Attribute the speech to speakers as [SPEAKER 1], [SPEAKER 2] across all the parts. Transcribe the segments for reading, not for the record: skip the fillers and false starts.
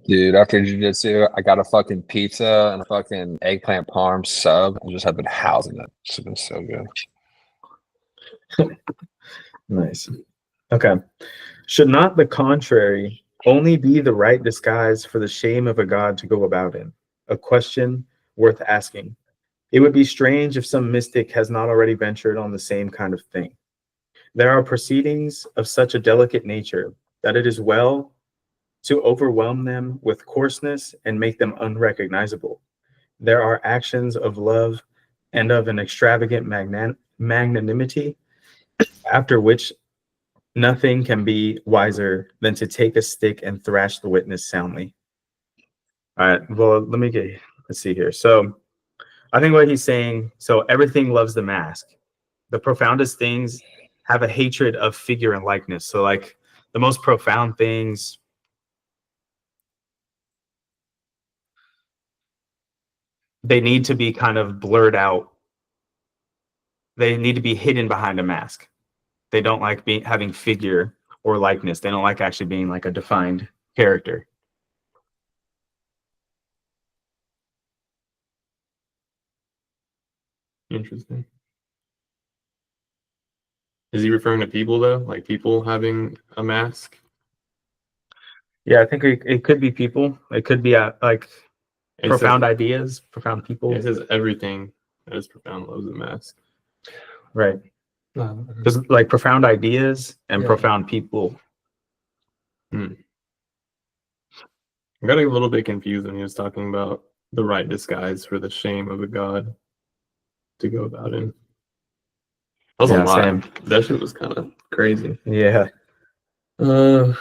[SPEAKER 1] Dude, after jiu-jitsu, I got a fucking pizza and a fucking eggplant parm sub. I just have been housing it. It's been so good.
[SPEAKER 2] Nice. Okay. Should not the contrary only be the right disguise for the shame of a god to go about in? A question worth asking. It would be strange if some mystic has not already ventured on the same kind of thing. There are proceedings of such a delicate nature that it is well to overwhelm them with coarseness and make them unrecognizable. There are actions of love and of an extravagant magnanimity, after which nothing can be wiser than to take a stick and thrash the witness soundly. All right, well, let's see here. So I think what he's saying, so everything loves the mask. The profoundest things have a hatred of figure and likeness. So like the most profound things, they need to be kind of blurred out. They need to be hidden behind a mask. They don't like having figure or likeness. They don't like actually being like a defined character.
[SPEAKER 3] Interesting. Is he referring to people though? Like people having a mask?
[SPEAKER 2] Yeah, I think it could be people. It could be like profound ideas, profound people.
[SPEAKER 3] It says everything that is profound loves a mask.
[SPEAKER 2] Right. Because like profound ideas and profound people.
[SPEAKER 3] I got a little bit confused when he was talking about the right disguise for the shame of a god to go about in. That was a lot. Same. That shit was kind of crazy.
[SPEAKER 2] Yeah. There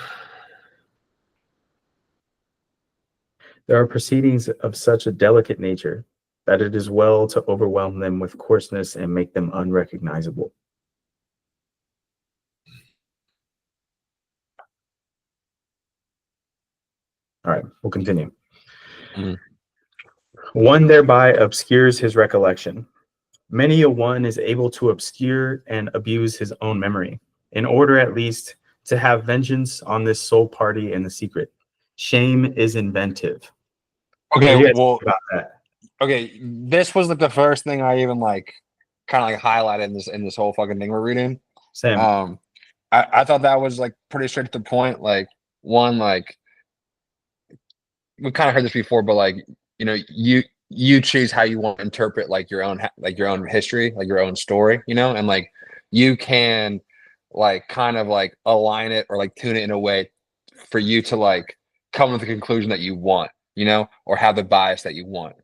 [SPEAKER 2] are proceedings of such a delicate nature that it is well to overwhelm them with coarseness and make them unrecognizable. All right, we'll continue. One thereby obscures his recollection. Many a one is able to obscure and abuse his own memory, in order at least to have vengeance on this sole party in the secret. Shame is inventive.
[SPEAKER 1] Okay, well, about that. Okay, this was like the first thing I even like kind of like highlighted in this whole fucking thing we're reading.
[SPEAKER 2] Same.
[SPEAKER 1] I thought that was like pretty straight to the point. Like one, like we kind of heard this before, but like you choose how you want to interpret like your own history, like your own story, and like you can like kind of like align it or like tune it in a way for you to like come to the conclusion that you want, or have the bias that you want.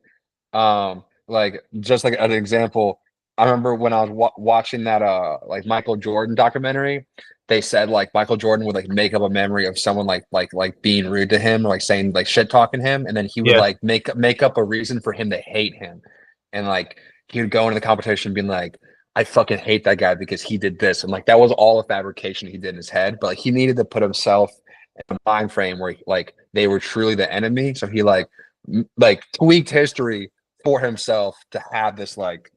[SPEAKER 1] Like just like an example, I remember when I was watching that like Michael Jordan documentary, they said like Michael Jordan would like make up a memory of someone like being rude to him, or like saying like shit talking him, and then he would like make up a reason for him to hate him, and like he would go into the competition being like, I fucking hate that guy because he did this, and like that was all a fabrication he did in his head, but like he needed to put himself in a mind frame where like they were truly the enemy, so he like tweaked history for himself to have this like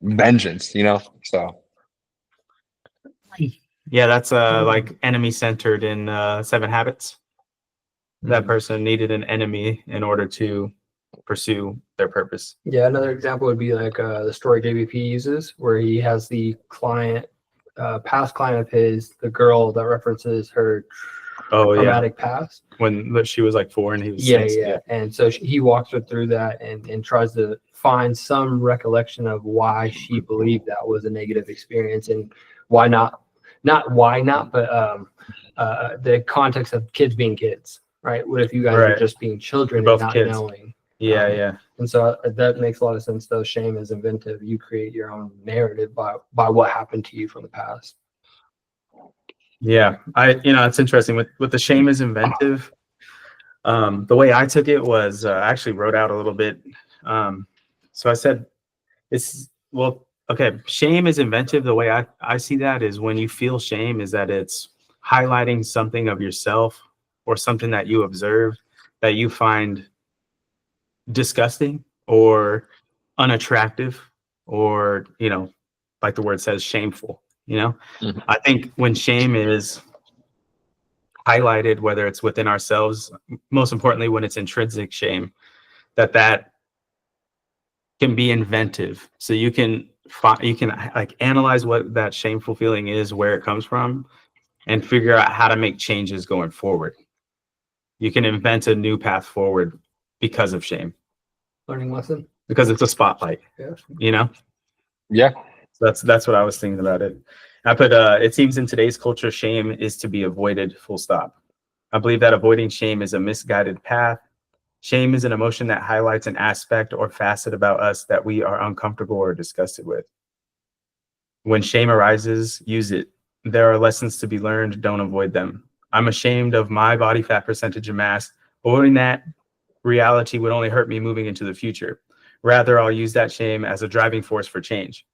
[SPEAKER 1] vengeance, so
[SPEAKER 2] yeah, that's like enemy centered in 7 Habits. That person needed an enemy in order to pursue their purpose.
[SPEAKER 4] Yeah, another example would be like the story JVP uses, where he has the client, past client of his, the girl that references her traumatic past
[SPEAKER 2] when she was like 4 and he was 6.
[SPEAKER 4] Yeah. And so he walks her through that and tries to find some recollection of why she believed that was a negative experience, and why not but the context of kids being kids, right? What if you guys are just being children and not kids. Knowing?
[SPEAKER 2] Yeah.
[SPEAKER 4] And so that makes a lot of sense, though. Shame is inventive. You create your own narrative by what happened to you from the past.
[SPEAKER 2] Yeah, it's interesting with the shame is inventive. The way I took it was I actually wrote out a little bit. So I said, shame is inventive. The way I see that is when you feel shame is that it's highlighting something of yourself or something that you observe that you find disgusting or unattractive, or, like the word says, shameful. I think when shame is highlighted, whether it's within ourselves, most importantly when it's intrinsic shame, that can be inventive. So you can like analyze what that shameful feeling is, where it comes from, and figure out how to make changes going forward. You can invent a new path forward because of shame.
[SPEAKER 4] Learning lesson.
[SPEAKER 2] Because it's a spotlight.
[SPEAKER 4] Yeah.
[SPEAKER 2] You know?
[SPEAKER 1] Yeah.
[SPEAKER 2] So that's what I was thinking about it. I put it seems in today's culture, shame is to be avoided, full stop. I believe that avoiding shame is a misguided path. Shame is an emotion that highlights an aspect or facet about us that we are uncomfortable or disgusted with. When shame arises, use it. There are lessons to be learned, don't avoid them. I'm ashamed of my body fat percentage and mass. Avoiding that reality would only hurt me moving into the future. Rather, I'll use that shame as a driving force for change.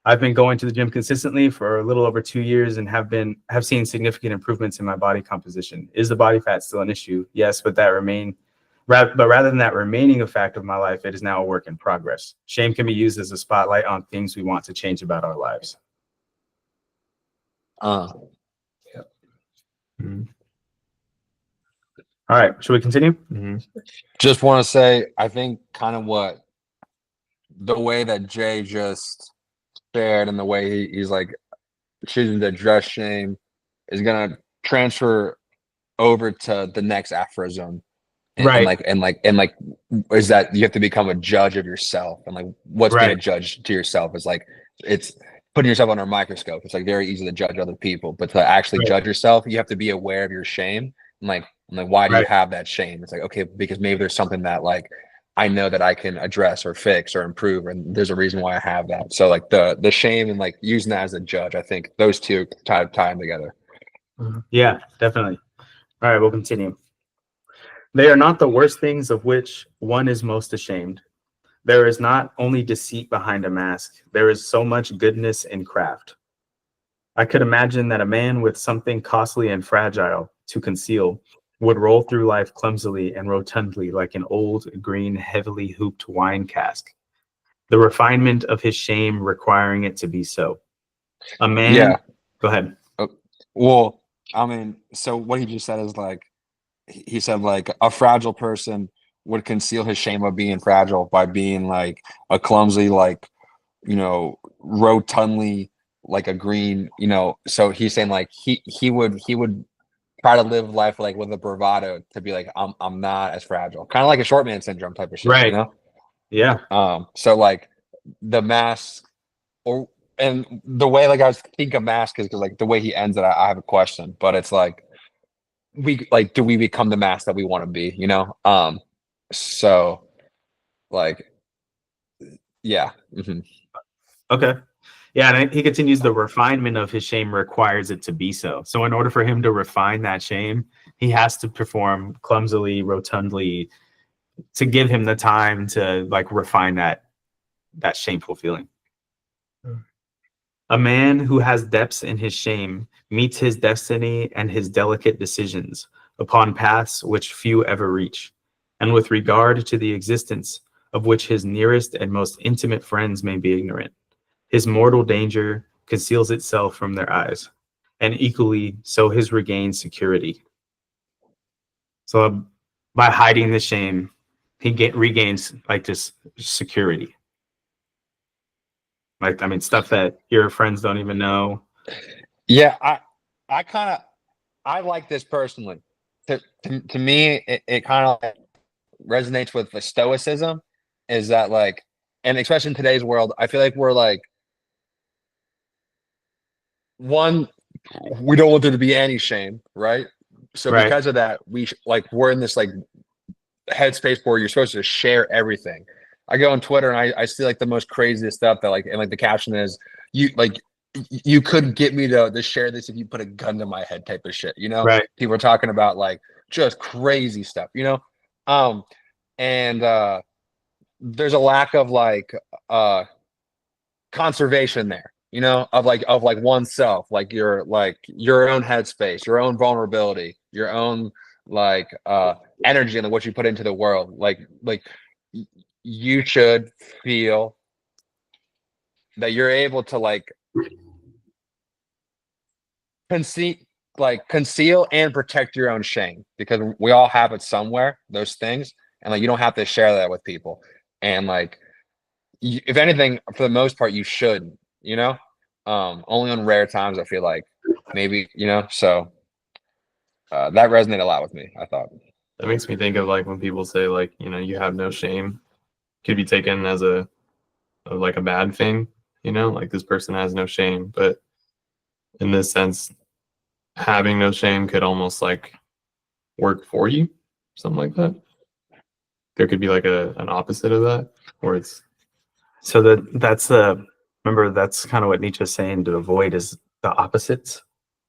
[SPEAKER 2] I've been going to the gym consistently for a little over 2 years and have seen significant improvements in my body composition. Is the body fat still an issue? Yes, but rather than that remaining a fact of my life, it is now a work in progress. Shame can be used as a spotlight on things we want to change about our lives.
[SPEAKER 1] Yeah.
[SPEAKER 2] Mm-hmm. All right, should we continue?
[SPEAKER 3] Mm-hmm.
[SPEAKER 1] Just want to say, I think kind of the way that Jay just shared and the way he's like choosing to address shame is gonna transfer over to the next aphorism.
[SPEAKER 2] Right.
[SPEAKER 1] And is that you have to become a judge of yourself, and like what's being a
[SPEAKER 2] Right.
[SPEAKER 1] judge to yourself is like it's putting yourself under a microscope. It's like very easy to judge other people, but to actually
[SPEAKER 2] Right.
[SPEAKER 1] judge yourself, you have to be aware of your shame and like why do you
[SPEAKER 2] Right.
[SPEAKER 1] have that shame? It's like, okay, because maybe there's something that like I know that I can address or fix or improve, and there's a reason why I have that. So like the shame and like using that as a judge, I think those two tie them together.
[SPEAKER 2] Yeah, definitely. All right, we'll continue. They are not the worst things of which one is most ashamed. There is not only deceit behind a mask, there is so much goodness in craft. I could imagine that a man with something costly and fragile to conceal would roll through life clumsily and rotundly like an old, green, heavily hooped wine cask, the refinement of his shame requiring it to be so. A man...
[SPEAKER 1] Yeah.
[SPEAKER 2] Go ahead.
[SPEAKER 1] Well, I mean, so what he just said is like, he said like a fragile person would conceal his shame of being fragile by being like a clumsy, like, you know, rotundly like a green, you know. So he's saying like he would try to live life like with a bravado to be like I'm not as fragile, kind of like a short man syndrome type of shit,
[SPEAKER 2] Right.
[SPEAKER 1] you know?
[SPEAKER 2] Yeah.
[SPEAKER 1] So like the mask, and the way like I was thinking of mask is because like the way he ends it, I have a question, but it's like do we become the mask that we want to be, you know? So like yeah. Mm-hmm.
[SPEAKER 2] Okay. Yeah, and he continues, the refinement of his shame requires it to be so. So in order for him to refine that shame, he has to perform clumsily, rotundly, to give him the time to like refine that shameful feeling. A man who has depths in his shame meets his destiny and his delicate decisions upon paths which few ever reach, and with regard to the existence of which his nearest and most intimate friends may be ignorant. His mortal danger conceals itself from their eyes, and equally so his regained security. So by hiding the shame, he regains like this security. Like, I mean, stuff that your friends don't even know.
[SPEAKER 1] Yeah, I like this personally. To me, it kind of like resonates with the stoicism, is that like, and especially in today's world, I feel like we're like, one, we don't want there to be any shame, right? So
[SPEAKER 2] Right.
[SPEAKER 1] because of that, we're in this like headspace where you're supposed to share everything. I go on Twitter and I see like the most craziest stuff that like, and like the caption is, you couldn't get me to share this if you put a gun to my head type of shit, you know?
[SPEAKER 2] Right.
[SPEAKER 1] People are talking about like just crazy stuff, you know? And there's a lack of like conservation there, you know, of like oneself, like your own headspace, your own vulnerability, your own like energy and what you put into the world. Like you should feel that you're able to like conceive like conceal and protect your own shame, because we all have it somewhere, those things, and like you don't have to share that with people. And like if anything, for the most part, you shouldn't, you know. Only on rare times I feel like maybe, you know. So that resonated a lot with me, I thought.
[SPEAKER 3] That makes me think of like when people say like, you know, you have no shame, could be taken as a bad thing, you know, like this person has no shame. But in this sense, having no shame could almost like work for you, something like that. There could be like an opposite of that, where it's
[SPEAKER 2] remember that's kind of what Nietzsche's saying, to avoid is the opposites.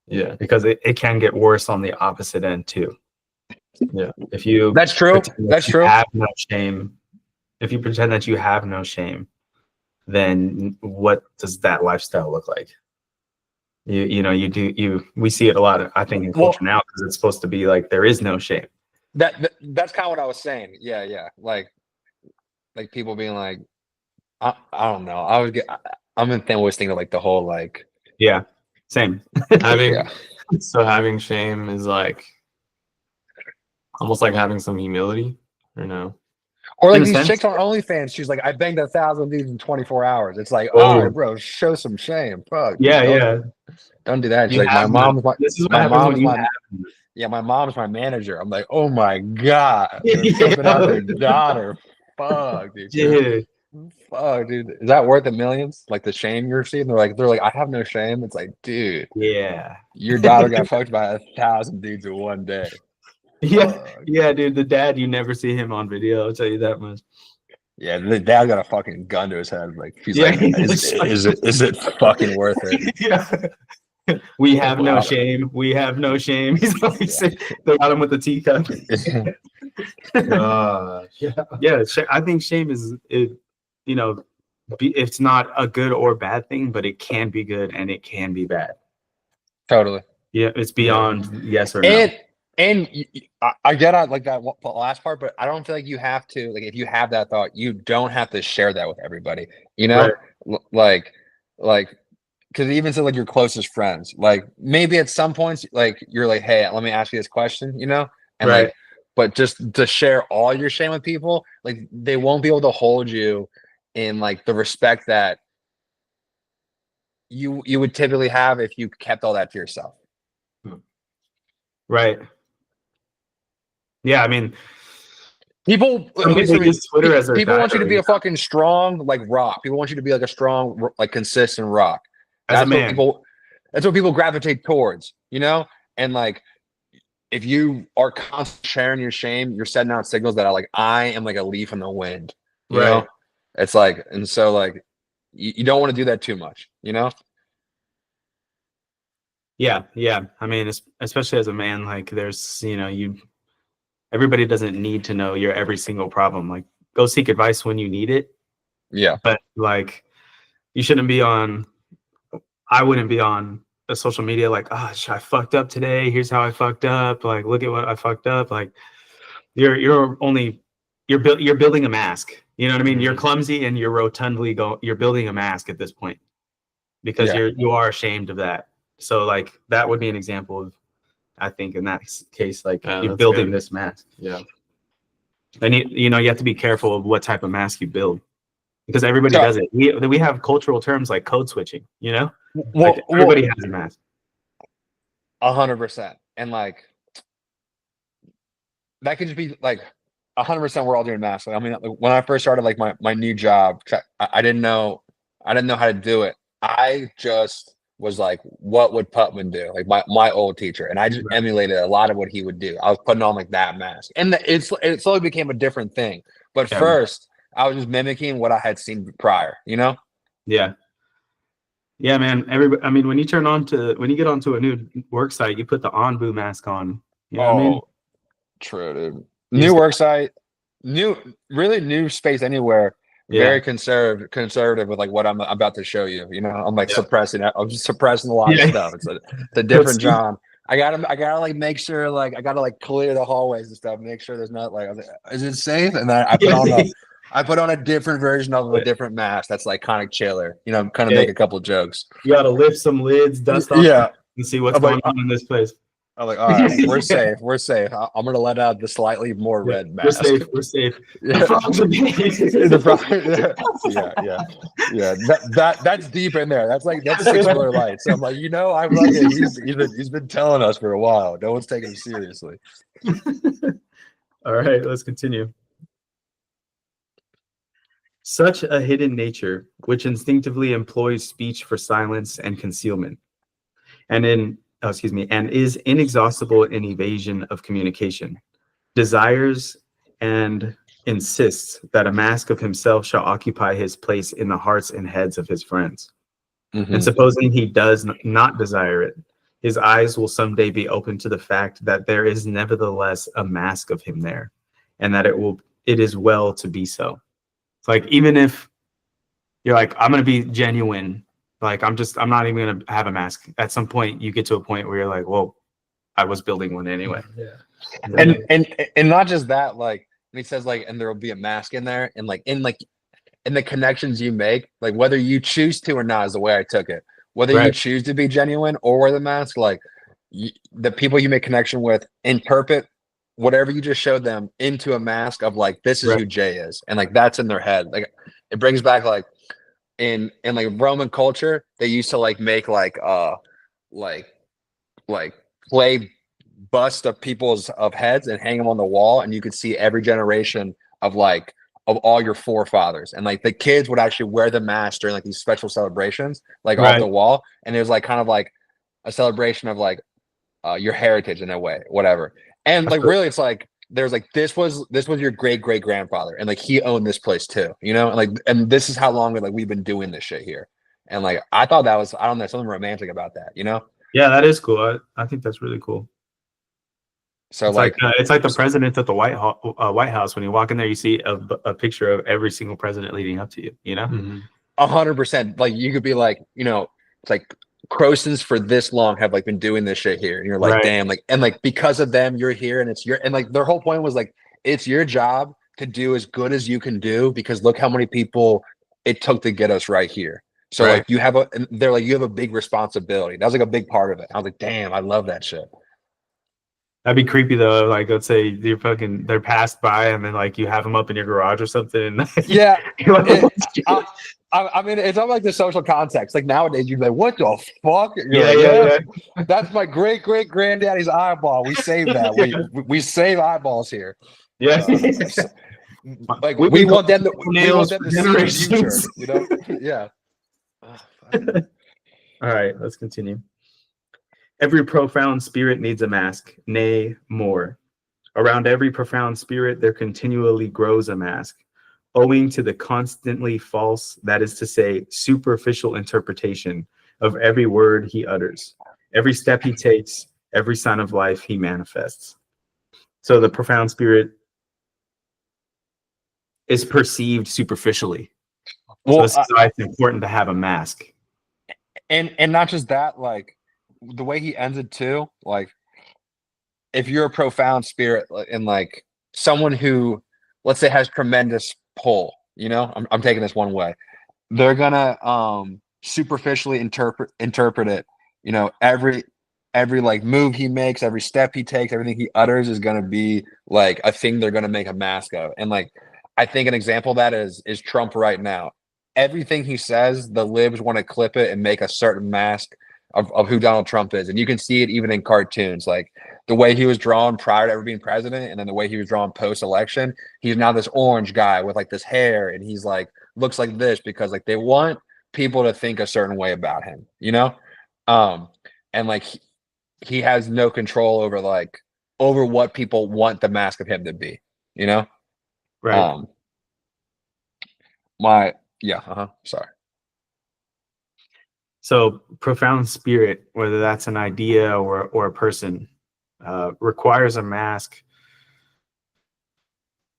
[SPEAKER 3] Yeah,
[SPEAKER 2] because it can get worse on the opposite end too.
[SPEAKER 3] Yeah,
[SPEAKER 2] if you
[SPEAKER 1] that's true. That's true.
[SPEAKER 2] Have no shame. If you pretend that you have no shame, then what does that lifestyle look like? We see it a lot, I think, in culture now, because it's supposed to be like there is no shame.
[SPEAKER 1] That's kind of what I was saying. Yeah. Like people being like, I don't know. I'm always thinking of like the whole like.
[SPEAKER 2] Yeah, same.
[SPEAKER 3] Having shame is like almost like having some humility, or no?
[SPEAKER 1] Or like these chicks on OnlyFans, she's like, I banged 1,000 dudes in 24 hours. It's like, all right, bro, show some shame. Fuck. Don't do that. She's like, my mom's my manager. I'm like, oh my God. They're flipping out their daughter. Fuck, dude. Fuck, dude. Is that worth the millions? Like the shame you're seeing? They're like, I have no shame. It's like, dude.
[SPEAKER 2] Yeah.
[SPEAKER 1] Your daughter got fucked by 1,000 dudes in one day.
[SPEAKER 2] Yeah, dude. The dad, you never see him on video. I'll tell you that much.
[SPEAKER 1] Yeah, the dad got a fucking gun to his head. Like, he's like, is it fucking worth it?
[SPEAKER 2] Yeah. We have no shame. We have no shame. He's always saying, they got him with the teacup. I think shame is it's not a good or bad thing, but it can be good and it can be bad.
[SPEAKER 1] Totally.
[SPEAKER 2] Yeah, it's beyond yes or no.
[SPEAKER 1] And I get out like that last part, but I don't feel like you have to, like, if you have that thought, you don't have to share that with everybody, you know? Right. Like, because even to like your closest friends, like maybe at some points, like you're like, hey, let me ask you this question, you know? And like, but just to share all your shame with people, like they won't be able to hold you in like the respect that you would typically have if you kept all that to yourself.
[SPEAKER 2] Right. Yeah, I mean,
[SPEAKER 1] people
[SPEAKER 2] use Twitter as
[SPEAKER 1] people want you to be a fucking strong like rock. People want you to be like a strong, like consistent rock. That's what people gravitate towards, you know? And like, if you are constantly sharing your shame, you're sending out signals that are like, I am like a leaf in the wind, you know? It's like, and so like, you don't want to do that too much, you know?
[SPEAKER 2] Yeah. I mean, especially as a man, like there's, everybody doesn't need to know your every single problem. Like, go seek advice when you need it.
[SPEAKER 1] Yeah.
[SPEAKER 2] But like, I wouldn't be on a social media like, oh, I fucked up today. Here's how I fucked up. Like, look at what I fucked up. Like, you're building a mask. You know what I mean? You're clumsy and you're you're building a mask at this point because you are ashamed of that. So like, that would be an example of, I think in that case, like you're building this mask.
[SPEAKER 3] Yeah.
[SPEAKER 2] And you have to be careful of what type of mask you build, because everybody does it. We have cultural terms like code switching, like everybody has a mask.
[SPEAKER 1] 100%. And like, that could just be like 100% we're all doing masks. Like, I mean, when I first started like my new job, I didn't know how to do it. I just was like, what would Putman do? Like my old teacher. And I just emulated a lot of what he would do. I was putting on like that mask. And it slowly became a different thing. But first, I was just mimicking what I had seen prior, you know?
[SPEAKER 2] Yeah. Yeah, man. When you get onto a new work site, you put the ONBU mask on. You know what I mean?
[SPEAKER 1] True, dude. New work site, really new space anywhere. Very conservative with like what I'm about to show you. I'm like suppressing it. I'm just suppressing a lot of stuff. It's a different John. I gotta like make sure, like I gotta like clear the hallways and stuff, make sure there's not like, is it safe? And then I put on a different version of a different mask that's like kind of chiller, kind of make a couple jokes.
[SPEAKER 2] You gotta lift some lids, dust off. Let's see what's
[SPEAKER 1] I'm like,
[SPEAKER 2] going on in this place.
[SPEAKER 1] I'm like, all right, we're safe. We're safe. I'm gonna let out the slightly more
[SPEAKER 2] Yeah,
[SPEAKER 1] red
[SPEAKER 2] we're
[SPEAKER 1] mask.
[SPEAKER 2] safe. We're safe.
[SPEAKER 1] Yeah.
[SPEAKER 2] The frogs are
[SPEAKER 1] That's deep in there. That's 6 Miller Lights. So I'm like, I'm like, he's been telling us for a while. No one's taking him seriously.
[SPEAKER 2] All right, let's continue. Such a hidden nature, which instinctively employs speech for silence and concealment, and is inexhaustible in evasion of communication, desires and insists that a mask of himself shall occupy his place in the hearts and heads of his friends. And supposing he does not desire it, his eyes will someday be open to the fact that there is nevertheless a mask of him there, and that it is well to be so. It's like, even if you're like, I'm going to be genuine, like, I'm not even going to have a mask. At some point, you get to a point where you're like, well, I was building one anyway.
[SPEAKER 4] Yeah.
[SPEAKER 1] And not just that, like, when he says, like, and there will be a mask in there, and like in the connections you make, like, whether you choose to or not is the way I took it. Whether you choose to be genuine or wear the mask, like, the people you make connection with interpret whatever you just showed them into a mask of, like, this is who Jay is, and like that's in their head. Like, it brings back, like, in like Roman culture, they used to like make like clay bust of people's heads and hang them on the wall, and you could see every generation of all your forefathers, and like the kids would actually wear the mask during like these special celebrations, like off the wall, and it was like kind of like a celebration of like your heritage in a way, whatever. And like really, it's like there's like this was your great grandfather, and like he owned this place too, and this is how long like we've been doing this shit here. And like I thought that was, I don't know, something romantic about that,
[SPEAKER 2] Yeah, that is cool. I think that's really cool.
[SPEAKER 1] So
[SPEAKER 2] it's like the president at the White House. When you walk in there, you see a picture of every single president leading up to you.
[SPEAKER 1] 100%. Like you could be like, it's like Crostons for this long have like been doing this shit here, and you're like, damn, like, and like because of them, you're here, and it's and like their whole point was like, it's your job to do as good as you can do, because look how many people it took to get us right here. So like you have they're like, you have a big responsibility. That was like a big part of it. I was like, damn, I love that shit.
[SPEAKER 2] That'd be creepy though. Like, let's say they're passed by, and then like you have them up in your garage or something.
[SPEAKER 1] Yeah. I mean, it's not like the social context. Like nowadays, you'd be like, "What the fuck?" Yeah. That's my great granddaddy's eyeball. We save that. We save eyeballs here.
[SPEAKER 2] Yeah.
[SPEAKER 1] Like we want them to see the future. Yeah.
[SPEAKER 2] All right, let's continue. Every profound spirit needs a mask, nay, more. Around every profound spirit, there continually grows a mask, owing to the constantly false, that is to say, superficial interpretation of every word he utters, every step he takes, every sign of life he manifests. So the profound spirit is perceived superficially. Well, so this is why it's important to have a mask.
[SPEAKER 1] And not just that, like the way he ends it too, like if you're a profound spirit and like someone who, let's say, has tremendous pull, I'm taking this one way, they're gonna superficially interpret it, every like move he makes, every step he takes, everything he utters is gonna be like a thing they're gonna make a mask of. And like I think an example of that is Trump right now. Everything he says, the libs want to clip it and make a certain mask of who Donald Trump is. And you can see it even in cartoons, like the way he was drawn prior to ever being president, and then the way he was drawn post-election. He's now this orange guy with like this hair, and he's like looks like this because like they want people to think a certain way about him, and like he has no control over what people want the mask of him to be,
[SPEAKER 2] Right.
[SPEAKER 1] Sorry.
[SPEAKER 2] So profound spirit, whether that's an idea or a person, requires a mask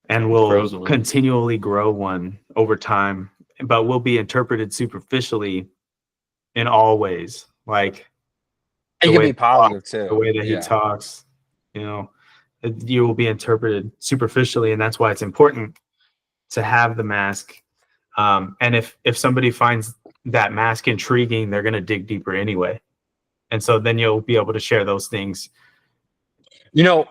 [SPEAKER 2] and will continually grow one over time, but will be interpreted superficially in all ways. Like
[SPEAKER 1] it can be positive too.
[SPEAKER 2] The way that he talks, you will be interpreted superficially, and that's why it's important to have the mask. And if somebody finds that mask intriguing, they're going to dig deeper anyway. And so then you'll be able to share those things.
[SPEAKER 1] You know,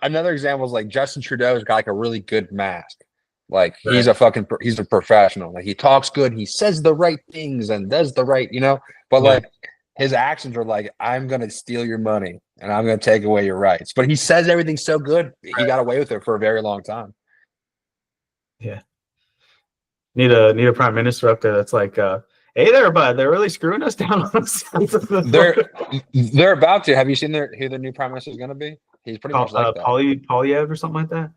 [SPEAKER 1] another example is like Justin Trudeau's got like a really good mask. Like he's a professional. Like he talks good, he says the right things and does the right, but like his actions are like, I'm gonna steal your money and I'm gonna take away your rights. But he says everything so good, he got away with it for a very long time.
[SPEAKER 2] Yeah. Need a prime minister up there that's like, hey there, bud, they're really screwing us down on the sides of the
[SPEAKER 1] They're about to. Have you seen who their new prime minister is gonna be? He's pretty much like that.
[SPEAKER 2] Polyev or something like that.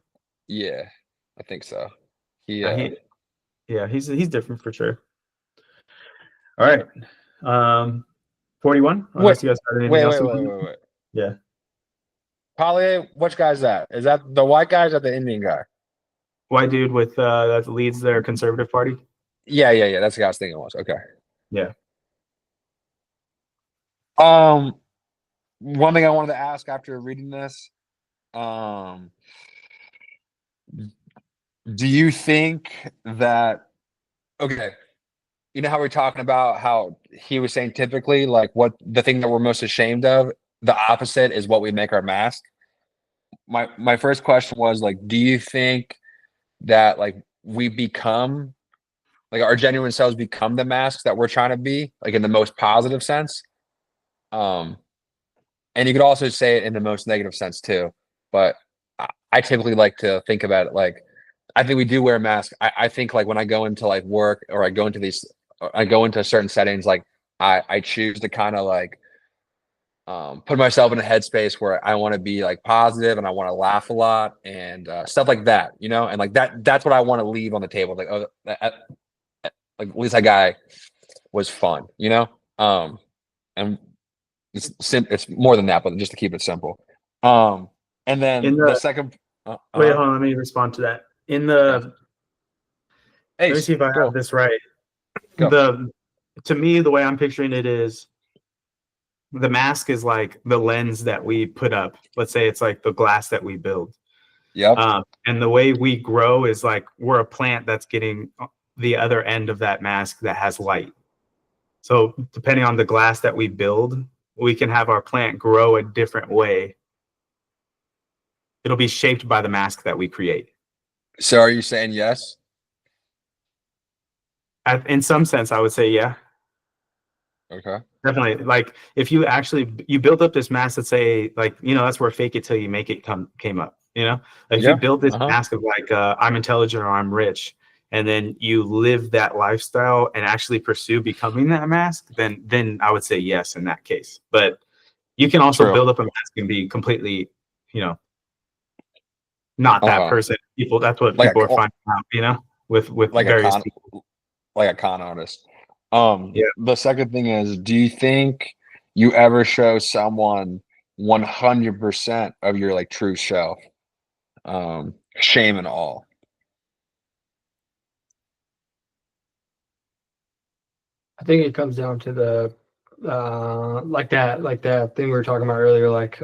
[SPEAKER 1] Yeah, I think so.
[SPEAKER 2] He's different for sure. All right. 41. Unless you guys got anything else.
[SPEAKER 1] Wait.
[SPEAKER 2] Yeah.
[SPEAKER 1] Polyev, which guy's that? Is that the white guy or is that the Indian guy?
[SPEAKER 2] White dude with that leads their conservative party.
[SPEAKER 1] Yeah. That's the guy I was thinking it was. Okay.
[SPEAKER 2] Yeah.
[SPEAKER 1] One thing I wanted to ask after reading this, do you think that, okay, you know how we're talking about how he was saying typically like what the thing that we're most ashamed of, the opposite is what we make our mask. My first question was like, do you think that like we become like our genuine selves become the masks that we're trying to be, like in the most positive sense? And you could also say it in the most negative sense too. But I typically like to think about it like, I think we do wear a mask. I think like when I go into like work or I go into certain settings, like I choose to kind of like put myself in a headspace where I want to be like positive and I want to laugh a lot and stuff like that, and like that's what I want to leave on the table. Like, oh, like at least that guy was fun, and it's more than that, but just to keep it simple. And then the second,
[SPEAKER 2] wait, hold on, let me respond to that. Let me see if I have this right. To me, the way I'm picturing it is the mask is like the lens that we put up. Let's say it's like the glass that we build.
[SPEAKER 1] Yeah.
[SPEAKER 2] And the way we grow is like we're a plant that's getting the other end of that mask that has light. So depending on the glass that we build, we can have our plant grow a different way. It'll be shaped by the mask that we create.
[SPEAKER 1] So are you saying yes?
[SPEAKER 2] In some sense, I would say yeah.
[SPEAKER 1] Okay.
[SPEAKER 2] Definitely. Like if you build up this mask that say like, that's where fake it till you make it came up, like if you build this mask of like, I'm intelligent or I'm rich, and then you live that lifestyle and actually pursue becoming that mask, then I would say yes in that case. But you can also build up a mask and be completely, not that person. That's what
[SPEAKER 1] like
[SPEAKER 2] people are finding out, with
[SPEAKER 1] like
[SPEAKER 2] various people.
[SPEAKER 1] Like a con artist. The second thing is, do you think you ever show someone 100% of your like true self? Shame and all.
[SPEAKER 4] I think it comes down to the like that thing we were talking about earlier, like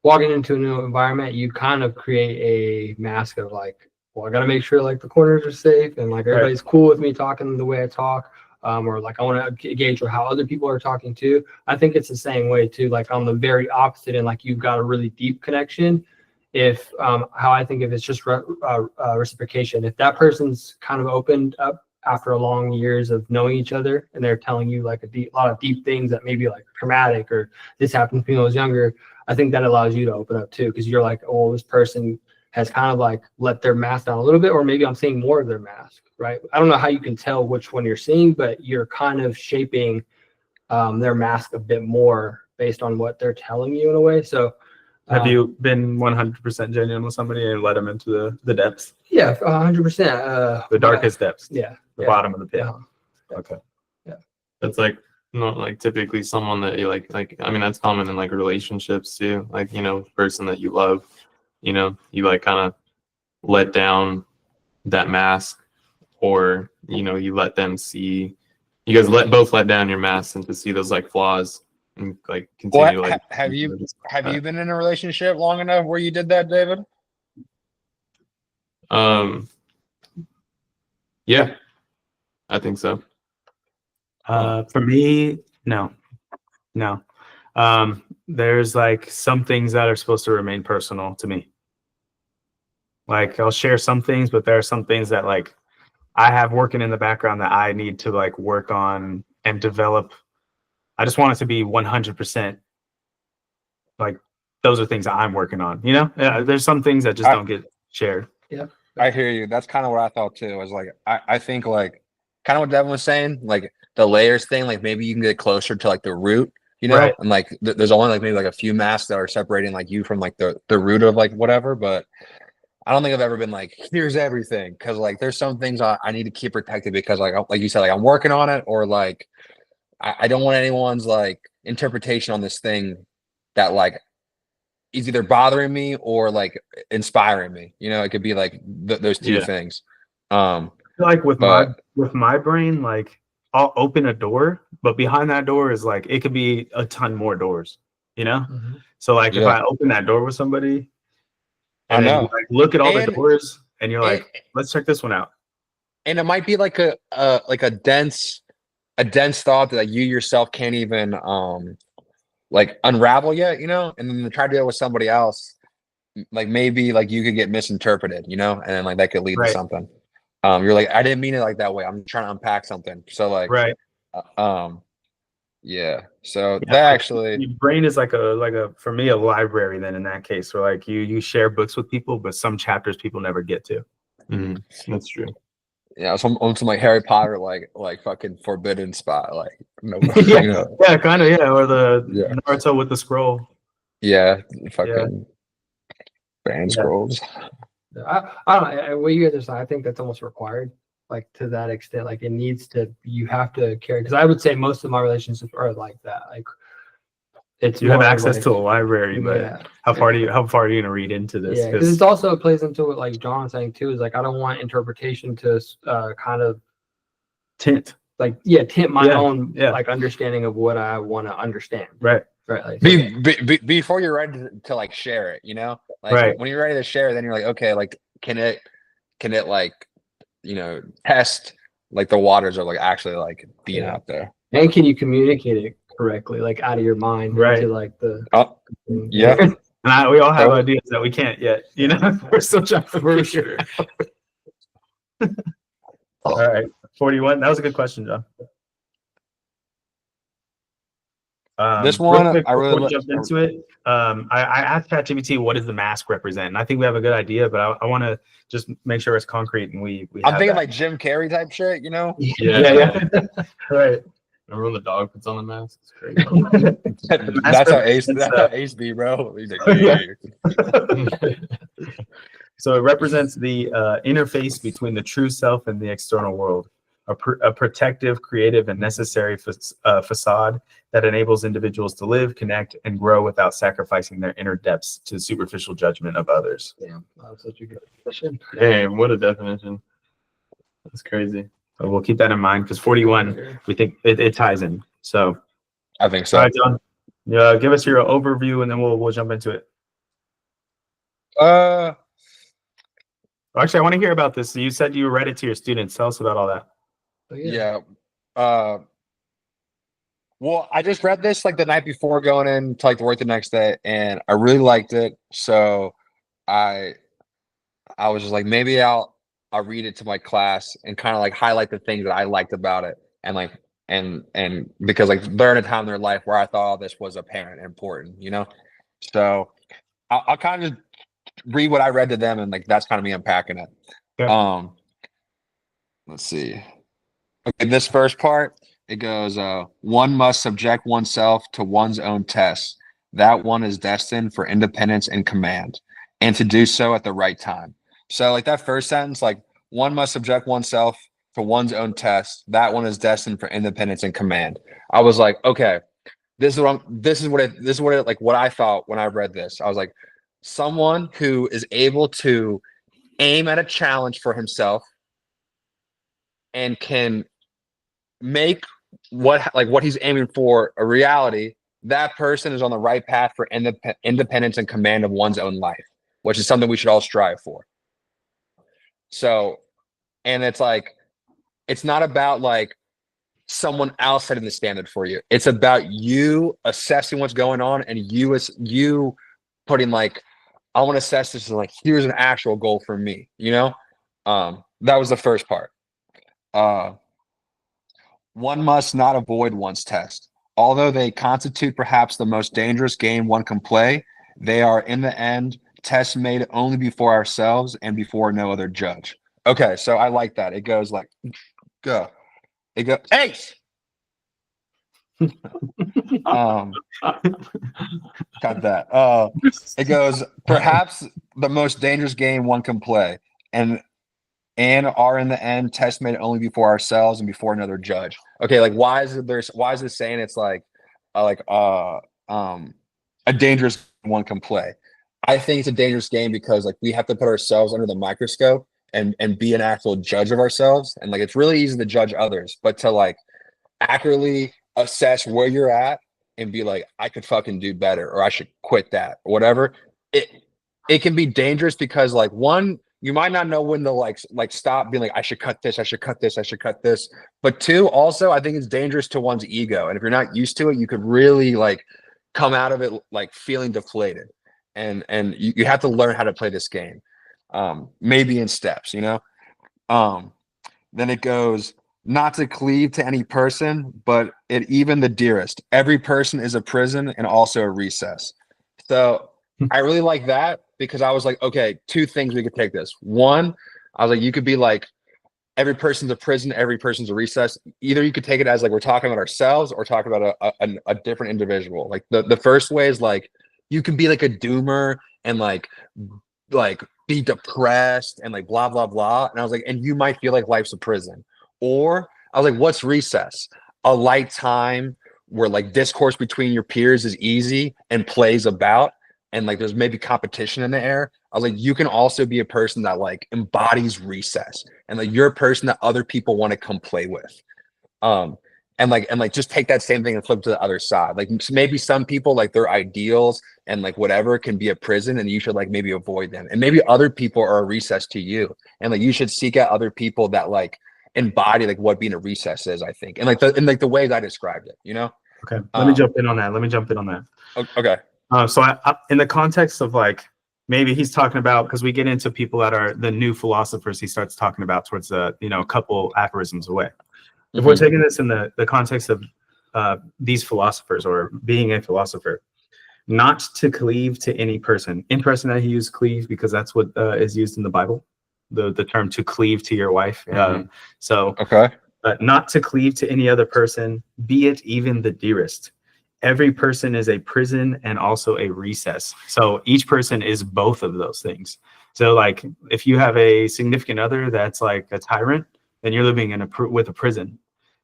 [SPEAKER 4] walking into a new environment, you kind of create a mask of like, well, I got to make sure like the corners are safe and like everybody's cool with me talking the way I talk, or like I want to gauge how other people are talking too. I think it's the same way too, like on the very opposite and like you've got a really deep connection. If how I think if it's just reciprocation, if that person's kind of opened up after a long years of knowing each other and they're telling you like a lot of deep things that maybe like traumatic or this happened to me when I was younger, I think that allows you to open up too, because you're like, oh, this person has kind of like let their mask down a little bit, or maybe I'm seeing more of their mask, right? I don't know how you can tell which one you're seeing, but you're kind of shaping their mask a bit more based on what they're telling you in a way. So
[SPEAKER 2] have you been 100% genuine with somebody and let them into the depths?
[SPEAKER 4] Yeah, 100%.
[SPEAKER 2] The darkest depths.
[SPEAKER 4] Yeah.
[SPEAKER 2] The bottom of the pit.
[SPEAKER 4] Yeah.
[SPEAKER 2] Okay.
[SPEAKER 4] Yeah.
[SPEAKER 3] That's like not like typically someone that you like I mean that's common in like relationships too. Like, person that you love, you like kind of let down that mask, or you let them see, you guys both let down your mask and to see those like flaws and like continue.
[SPEAKER 1] Well, have you been in a relationship long enough where you did that, David?
[SPEAKER 3] Yeah, I think so.
[SPEAKER 2] For me, no. There's like some things that are supposed to remain personal to me. Like I'll share some things, but there are some things that like I have working in the background that I need to like work on and develop. I just want it to be 100%. Like those are things that I'm working on, you know? Yeah, there's some things that just don't get shared.
[SPEAKER 4] Yeah.
[SPEAKER 1] I hear you. That's kind of what I thought too. I was like, I think like kind of what Devin was saying, like the layers thing, like maybe you can get closer to like the root, you know,
[SPEAKER 2] Right.
[SPEAKER 1] and like there's only like maybe like a few masks that are separating like you from like the root of like whatever. But I don't think I've ever been like, here's everything, because like there's some things I need to keep protected because like you said, like I'm working on it, or like I don't want anyone's like interpretation on this thing that like is either bothering me or like inspiring me. You know, it could be like those two things.
[SPEAKER 2] Like with
[SPEAKER 1] but
[SPEAKER 2] my brain, like I'll open a door, but behind that door is like it could be a ton more doors, you know?
[SPEAKER 4] Mhm.
[SPEAKER 2] So like if I open that door with somebody
[SPEAKER 1] I
[SPEAKER 2] and then
[SPEAKER 1] know.
[SPEAKER 2] you like look at all the
[SPEAKER 1] And-
[SPEAKER 2] doors and you're
[SPEAKER 1] and-
[SPEAKER 2] like, let's check this one out.
[SPEAKER 1] and it might be like a dense thought that like, you yourself can't even like unravel yet, you know, and then to try to do it with somebody else, like maybe like you could get misinterpreted, you know, and then like that could lead to something. You're like, I didn't mean it like that way. I'm trying to unpack something. So like, yeah. So that actually,
[SPEAKER 2] your brain is like a for me a library. Then in that case, where like you share books with people, but some chapters people never get to.
[SPEAKER 3] That's true.
[SPEAKER 1] yeah, some on some like Harry Potter, like fucking forbidden spot, like no,
[SPEAKER 2] yeah,
[SPEAKER 1] you know,
[SPEAKER 2] yeah, kind of, yeah, or the
[SPEAKER 1] Yeah.
[SPEAKER 2] Naruto with the scroll.
[SPEAKER 1] yeah, fucking banned scrolls.
[SPEAKER 4] I don't know what you guys are saying. I think that's almost required, like to that extent. Like it needs to, you have to carry. Because I would say most of my relationships are like that. Like it's
[SPEAKER 2] You have
[SPEAKER 4] more
[SPEAKER 2] access
[SPEAKER 4] like,
[SPEAKER 2] to a library, but
[SPEAKER 4] yeah.
[SPEAKER 2] how far are you gonna read into this?
[SPEAKER 4] Yeah, because it's also it plays into what like John was saying too. Is like I don't want interpretation to kind of
[SPEAKER 2] tint
[SPEAKER 4] my own like understanding of what I want to understand.
[SPEAKER 2] Right.
[SPEAKER 4] Like,
[SPEAKER 1] Before you're ready to like share it, you know, like when you're ready to share, then you're like, okay, like can it like, you know, test like the waters are like actually like being out there,
[SPEAKER 4] and can you communicate it correctly, like out of your mind, to like the
[SPEAKER 1] yeah.
[SPEAKER 2] And we all have ideas that we can't yet, you know. We're still trying to figure it out. All right, 41. That was a good question, John.
[SPEAKER 1] This one,
[SPEAKER 2] quick,
[SPEAKER 1] I really
[SPEAKER 2] jump into it. I asked ChatGPT, what does the mask represent? And I think we have a good idea, but I want to just make sure it's concrete and we
[SPEAKER 1] I'm thinking like Jim Carrey type shit, you know?
[SPEAKER 2] Yeah. Right.
[SPEAKER 3] Remember when the dog puts on a mask? It's crazy.
[SPEAKER 1] That's how Ace be, bro. He's like,
[SPEAKER 2] So it represents the interface between the true self and the external world, a protective, creative, and necessary facade that enables individuals to live, connect, and grow without sacrificing their inner depths to superficial judgment of others.
[SPEAKER 4] Yeah, that's such a good definition.
[SPEAKER 3] Damn, what a definition. That's crazy.
[SPEAKER 2] So we'll keep that in mind because 41, we think it ties in. So
[SPEAKER 1] I think so.
[SPEAKER 2] All right, John. Yeah, give us your overview and then we'll jump into it. Actually, I want to hear about this. You said you read it to your students. Tell us about all that.
[SPEAKER 1] Yeah. Well, I just read this like the night before going in to like to work the next day, and I really liked it. So I was just like, maybe I'll read it to my class and kind of like highlight the things that I liked about it, and like and because like they're in a time in their life where I thought all this was apparent and important, you know. So I'll kind of just read what I read to them, and like that's kind of me unpacking it.
[SPEAKER 2] Okay.
[SPEAKER 1] Let's see. Okay, this first part, it goes, one must subject oneself to one's own tests. That one is destined for independence and command, and to do so at the right time. So like that first sentence, like one must subject oneself to one's own tests. That one is destined for independence and command. I was like, okay, this is what it like what I thought when I read this. I was like, someone who is able to aim at a challenge for himself and can make what he's aiming for a reality, that person is on the right path for independence and command of one's own life, which is something we should all strive for. So, and it's like, it's not about like someone else setting the standard for you. It's about you assessing what's going on and you putting like, I want to assess this and like, here's an actual goal for me, you know? That was the first part. One must not avoid one's test. Although they constitute perhaps the most dangerous game one can play, they are in the end tests made only before ourselves and before no other judge. Okay, so I like that. It goes like, go. It goes, ace. Got that. It goes, perhaps the most dangerous game one can play, and are in the end test made only before ourselves and before another judge. Okay, like why is it saying it's like a dangerous one can play? I think it's a dangerous game because like we have to put ourselves under the microscope and be an actual judge of ourselves. And like it's really easy to judge others, but to like accurately assess where you're at and be like, I could fucking do better, or I should quit that, or whatever. It can be dangerous because like one, you might not know when to like stop being like, I should cut this, I should cut this, I should cut this. But two, also, I think it's dangerous to one's ego. And if you're not used to it, you could really like come out of it like feeling deflated. And you have to learn how to play this game. Maybe in steps, you know? Then it goes, not to cleave to any person, but even the dearest. Every person is a prison and also a recess. So I really like that because I was like, okay, two things we could take this. One, I was like, you could be like, every person's a prison, every person's a recess. Either you could take it as like we're talking about ourselves or talking about a different individual. Like the first way is like, you can be like a doomer and like be depressed and like blah, blah, blah. And I was like, and you might feel like life's a prison. Or I was like, what's recess? A light time where like discourse between your peers is easy and plays about, and like there's maybe competition in the air. I was like, you can also be a person that like embodies recess and like you're a person that other people want to come play with. And like just take that same thing and flip to the other side. Like maybe some people like their ideals and like whatever can be a prison and you should like maybe avoid them. And maybe other people are a recess to you. And like you should seek out other people that like embody like what being a recess is, I think. And like the way that I described it, you know?
[SPEAKER 2] Okay. Let me jump in on that.
[SPEAKER 1] Okay.
[SPEAKER 2] So I in the context of like, maybe he's talking about, because we get into people that are the new philosophers, he starts talking about towards a couple aphorisms away. If we're taking this in the context of these philosophers or being a philosopher, not to cleave to any person. Interesting that he used cleave because that's what is used in the Bible, the term to cleave to your wife.
[SPEAKER 1] Okay.
[SPEAKER 2] Not to cleave to any other person, be it even the dearest. Every person is a prison and also a recess. So each person is both of those things. So like if you have a significant other that's like a tyrant, then you're living in with a prison.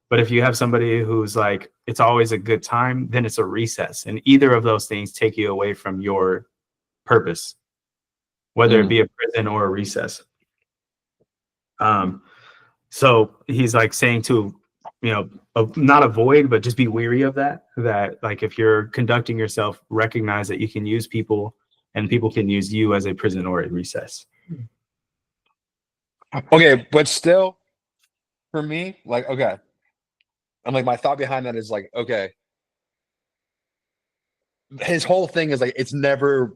[SPEAKER 2] But if you have somebody who's like, it's always a good time, then it's a recess. And either of those things take you away from your purpose, whether it be a prison or a recess. So he's like saying to, not avoid, but just be weary of that like if you're conducting yourself, recognize that you can use people and people can use you as a prison or a recess.
[SPEAKER 1] Okay. But still for me, like, okay. I'm like, my thought behind that is like, okay, his whole thing is like, it's never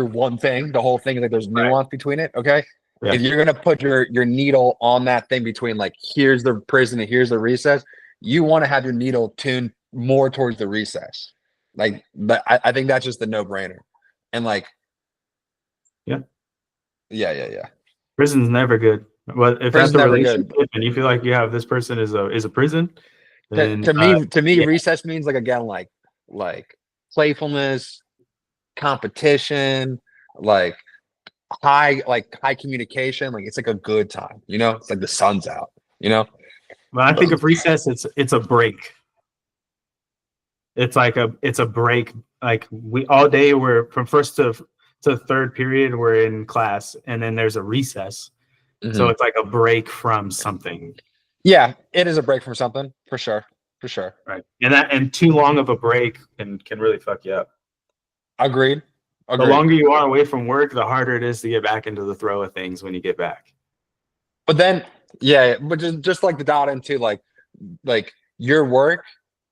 [SPEAKER 1] one thing. The whole thing is like, there's nuance between it. Okay. Yeah. If you're going to put your needle on that thing between like, here's the prison and here's the recess, you want to have your needle tuned more towards the recess. Like, but I think that's just the no brainer. And like, yeah.
[SPEAKER 2] Prison's never good. Well, if that's the relationship and you feel like you have this person is a prison, then,
[SPEAKER 1] to me, recess means like, again, like playfulness, competition, like high communication. Like it's like a good time, it's like the sun's out,
[SPEAKER 2] Well, I think of recess, it's a break. It's a break. Like we all day we're from first to third period, we're in class, and then there's a recess. Mm-hmm. So it's like a break from something.
[SPEAKER 1] Yeah, it is a break from something for sure.
[SPEAKER 2] Right, and too long of a break can really fuck you up.
[SPEAKER 1] Agreed.
[SPEAKER 2] The longer you are away from work, the harder it is to get back into the throw of things when you get back.
[SPEAKER 1] But then, but just like the dot into like your work,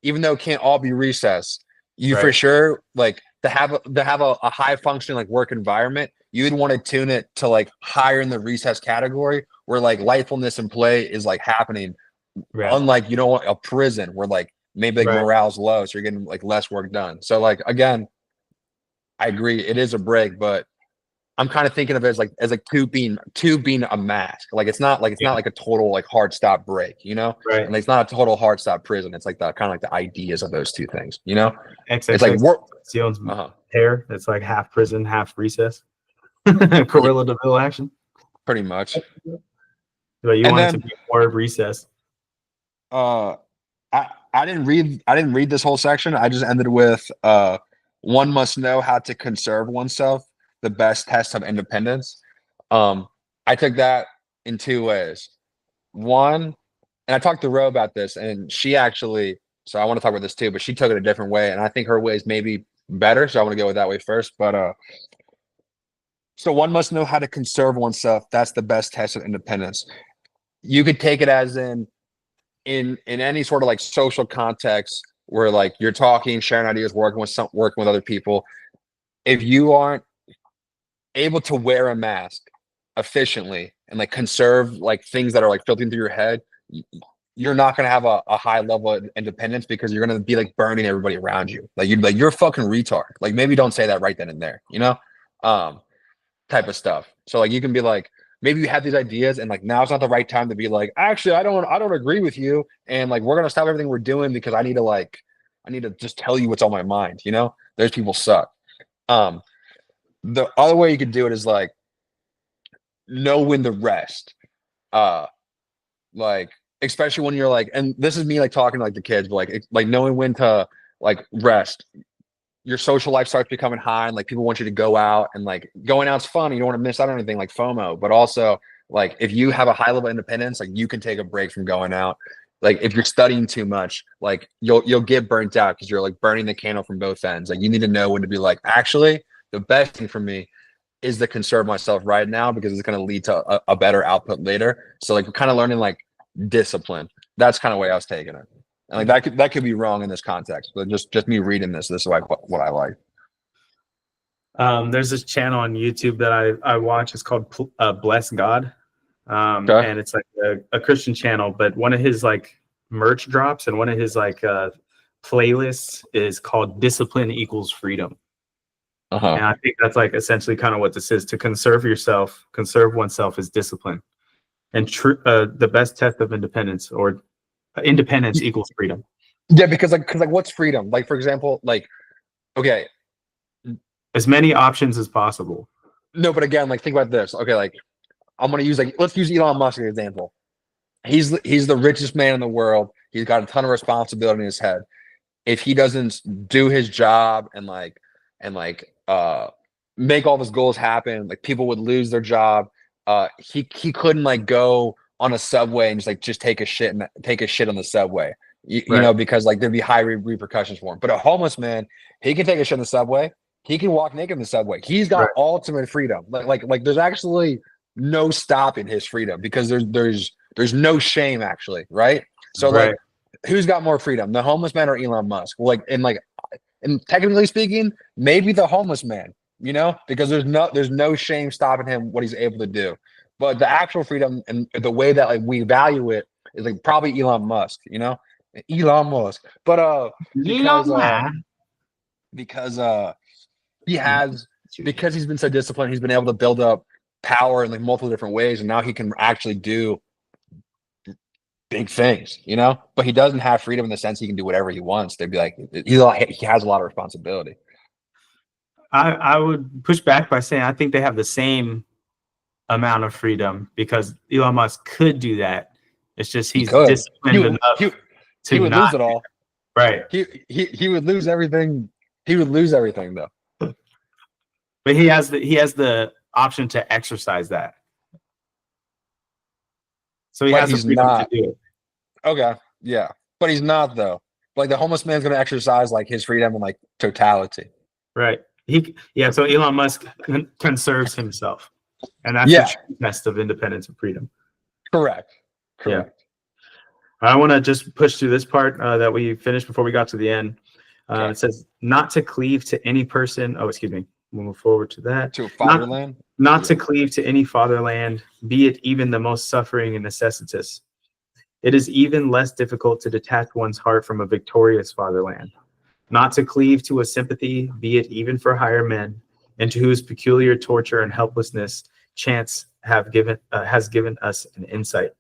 [SPEAKER 1] even though it can't all be recess, you for
[SPEAKER 2] Right.
[SPEAKER 1] sure like to have a high functioning like work environment, you'd want to tune it to like higher in the recess category where like lightfulness and play is like happening.
[SPEAKER 2] Yeah.
[SPEAKER 1] Unlike, you know, a prison where like maybe like
[SPEAKER 2] Right.
[SPEAKER 1] morale's low, so you're getting like less work done. So like again, I agree it is a break, but I'm kind of thinking of it as like two being a mask. Like it's not like a total like hard stop break, you know?
[SPEAKER 2] Right.
[SPEAKER 1] And like, it's not a total hard stop prison. It's like the kind of like the ideas of those two things, you know? It's like
[SPEAKER 2] XXX
[SPEAKER 1] work.
[SPEAKER 2] Sion's
[SPEAKER 1] Uh-huh.
[SPEAKER 2] hair. It's like half prison, half recess. Corilla Deville action.
[SPEAKER 1] Pretty much.
[SPEAKER 2] But you
[SPEAKER 1] And
[SPEAKER 2] want it
[SPEAKER 1] then-
[SPEAKER 2] to be more of recess.
[SPEAKER 1] I didn't read this whole section. I just ended with one must know how to conserve oneself, the best test of independence. I took that in two ways. One, and I talked to Ro about this, and she actually, so I want to talk about this too, but she took it a different way, and I think her way is maybe better, so I want to go with that way first. But so one must know how to conserve oneself. That's the best test of independence. You could take it as in any sort of like social context where like you're talking, sharing ideas, working with other people. If you aren't able to wear a mask efficiently and like conserve like things that are like filtering through your head, you're not going to have a high level of independence because you're going to be like burning everybody around you. Like you're a fucking retard. Like maybe don't say that right then and there, you know? Type of stuff. So like you can be like, maybe you have these ideas and like now's not the right time to be like, actually, I don't agree with you. And like we're gonna stop everything we're doing because I need to just tell you what's on my mind, you know? Those people suck. The other way you could do it is like know when to rest. Like especially when you're like, and this is me like talking to like the kids, but like knowing when to like rest. Your social life starts becoming high and like people want you to go out, and like going out's fun. You don't want to miss out on anything like FOMO, but also like if you have a high level of independence, like you can take a break from going out. Like if you're studying too much, like you'll get burnt out because you're like burning the candle from both ends. Like you need to know when to be like, actually, the best thing for me is to conserve myself right now because it's going to lead to a better output later. So like we're kind of learning like discipline. That's kind of the way I was taking it. And like that could be wrong in this context, but just me reading this is like what I like.
[SPEAKER 2] There's this channel on YouTube that I watch. It's called Bless God,
[SPEAKER 1] Okay.
[SPEAKER 2] and it's like a Christian channel. But one of his like merch drops and one of his like playlists is called "Discipline Equals Freedom."
[SPEAKER 1] Uh-huh.
[SPEAKER 2] And I think that's like essentially kind of what this is. To conserve oneself is discipline, and the best test of independence or independence equals freedom.
[SPEAKER 1] Yeah, because what's freedom? Like for example, like okay,
[SPEAKER 2] As many options as possible.
[SPEAKER 1] no, but again, like think about this. Okay, like I'm gonna use like let's use Elon Musk as an example. He's the richest man in the world. He's got a ton of responsibility in his head. If he doesn't do his job and make all of his goals happen, like people would lose their job. He couldn't like go on a subway and just take a shit on the subway. You know, because like there'd be high repercussions for him. But a homeless man, he can take a shit in the subway. He can walk naked in the subway. He's got ultimate freedom. Like there's actually no stopping his freedom because there's no shame actually, right? So like who's got more freedom, the homeless man or Elon Musk? Well, and technically speaking, maybe the homeless man, you know, because there's no shame stopping him what he's able to do. But the actual freedom and the way that like we value it is like probably Elon Musk, you know, Elon Musk. But because he's been so disciplined, he's been able to build up power in like multiple different ways, and now he can actually do big things, you know. But he doesn't have freedom in the sense he can do whatever he wants. They'd be like he has a lot of responsibility.
[SPEAKER 2] I would push back by saying I think they have the same amount of freedom because Elon Musk could do that. It's just he's disciplined enough
[SPEAKER 1] he would lose it all.
[SPEAKER 2] Right.
[SPEAKER 1] He would lose everything. He would lose everything though.
[SPEAKER 2] But he has the option to exercise that. So he has the freedom to do it.
[SPEAKER 1] Okay, yeah, but he's not though. Like the homeless man's going to exercise like his freedom in like totality.
[SPEAKER 2] Right. So Elon Musk conserves himself, and that's the true test of independence and freedom.
[SPEAKER 1] Correct.
[SPEAKER 2] Yeah. I want to just push through this part that we finished before we got to the end.
[SPEAKER 1] Okay.
[SPEAKER 2] It says not to cleave to any person. Oh, excuse me. We'll move forward to that.
[SPEAKER 1] To fatherland.
[SPEAKER 2] Not to cleave to any fatherland, be it even the most suffering and necessitous. It is even less difficult to detach one's heart from a victorious fatherland. Not to cleave to a sympathy, be it even for higher men, into whose peculiar torture and helplessness chance has given us an insight.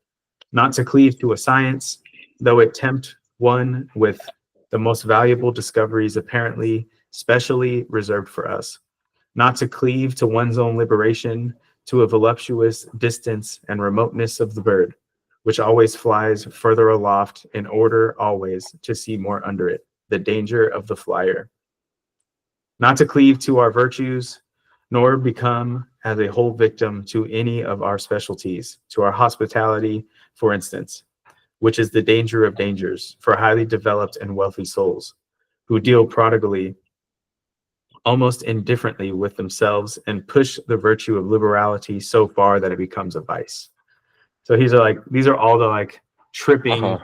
[SPEAKER 2] Not to cleave to a science, though it tempt one with the most valuable discoveries apparently specially reserved for us. Not to cleave to one's own liberation, to a voluptuous distance and remoteness of the bird, which always flies further aloft in order always to see more under it, the danger of the flyer. Not to cleave to our virtues, nor become as a whole victim to any of our specialties, to our hospitality, for instance, which is the danger of dangers for highly developed and wealthy souls, who deal prodigally, almost indifferently with themselves, and push the virtue of liberality so far that it becomes a vice. So these are all the like tripping,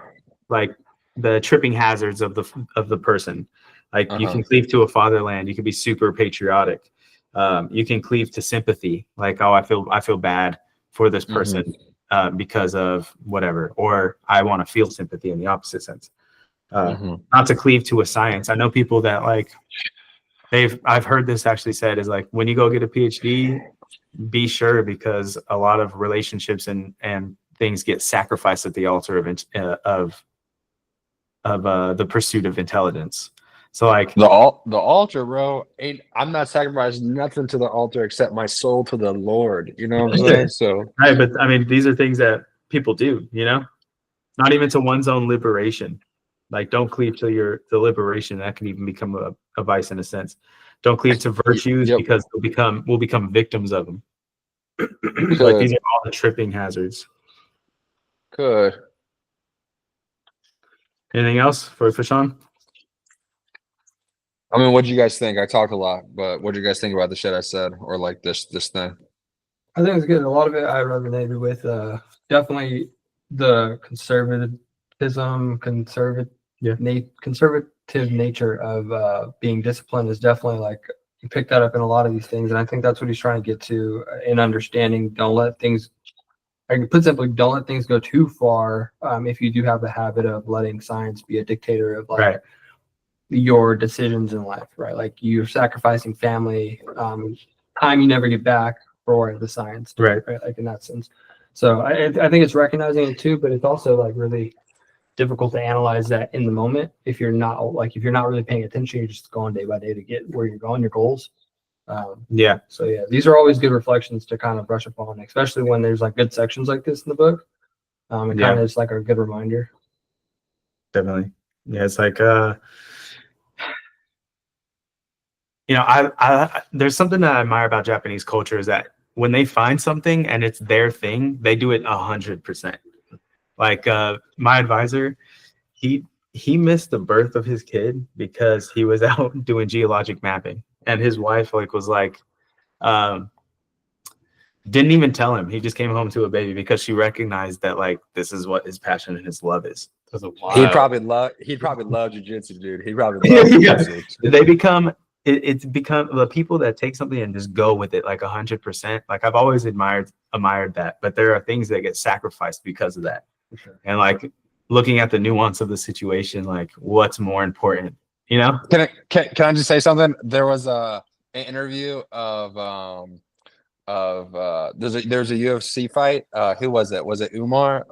[SPEAKER 2] like the tripping hazards of the person. Like you can cleave to a fatherland, you can be super patriotic. You can cleave to sympathy, like, oh, I feel bad for this person because of whatever, or I want to feel sympathy in the opposite sense. Not to cleave to a science. I know people that like I've heard this actually said is like, when you go get a PhD, be sure, because a lot of relationships and things get sacrificed at the altar of the pursuit of intelligence. So like
[SPEAKER 1] the altar, bro. I'm not sacrificing nothing to the altar except my soul to the Lord. You know what I'm saying? So
[SPEAKER 2] right, but I mean, these are things that people do, you know, not even to one's own liberation. Like, don't cleave to the liberation. That can even become a vice in a sense. Don't cleave to virtues because we'll become victims of them. Like, these are all the tripping hazards.
[SPEAKER 1] Could.
[SPEAKER 2] Anything else for Sean?
[SPEAKER 1] I mean, what do you guys think? I talked a lot, but what do you guys think about the shit I said, or like this thing?
[SPEAKER 4] I think it's good. A lot of it I resonated with. Definitely the conservative nature of being disciplined is definitely like, you pick that up in a lot of these things, and I think that's what he's trying to get to in understanding. Don't let things, I can put simply, don't let things go too far. If you do have the habit of letting science be a dictator of like your decisions in life, right? Like, you're sacrificing family, time you never get back for the science, right? Like, in that sense. So I think it's recognizing it too, but it's also like really difficult to analyze that in the moment if you're not really paying attention. You're just going day by day to get where you're going, your goals. So yeah, these are always good reflections to kind of brush up on, especially when there's like good sections like this in the book. It kind of is like a good reminder.
[SPEAKER 2] Definitely. Yeah, it's like you know, I there's something that I admire about Japanese culture is that when they find something and it's their thing, they do it 100%. Like my advisor, he missed the birth of his kid because he was out doing geologic mapping, and his wife was like, didn't even tell him. He just came home to a baby because she recognized that like this is what his passion and his love is.
[SPEAKER 1] He'd probably love jujitsu, dude. He probably love jujitsu.
[SPEAKER 2] They become. It's become the people that take something and just go with it like 100%. Like, I've always admired that, but there are things that get sacrificed because of that. Sure. And like looking at the nuance of the situation, like what's more important, you know?
[SPEAKER 1] Can I just say something? There was an interview of there's a UFC fight. Who was it? Was it Umar?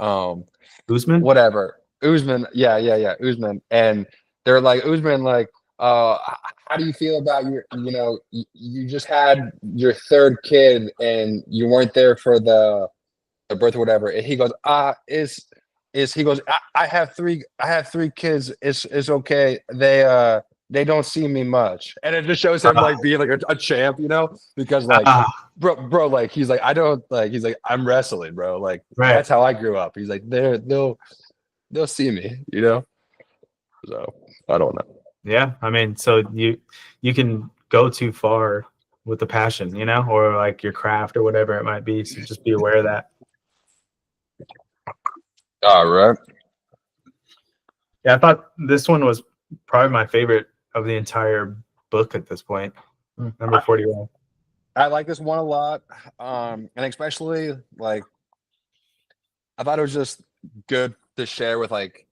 [SPEAKER 2] Usman?
[SPEAKER 1] Whatever. Usman. Yeah. Usman. And they're like, Usman, like, how do you feel about you just had your third kid and you weren't there for the birth or whatever? And he goes, he goes, I have three kids. It's okay. They don't see me much. And it just shows him like being like a champ, you know, because like, bro, like, he's like, he's like, I'm wrestling, bro. Like, that's how I grew up. He's like, they'll see me, you know? So I don't know.
[SPEAKER 2] Yeah, I mean, so you can go too far with the passion, you know, or like your craft or whatever it might be. So just be aware of that.
[SPEAKER 1] All right.
[SPEAKER 2] Yeah, I thought this one was probably my favorite of the entire book at this point. Number 41.
[SPEAKER 1] I like this one a lot, and especially like I thought it was just good to share with like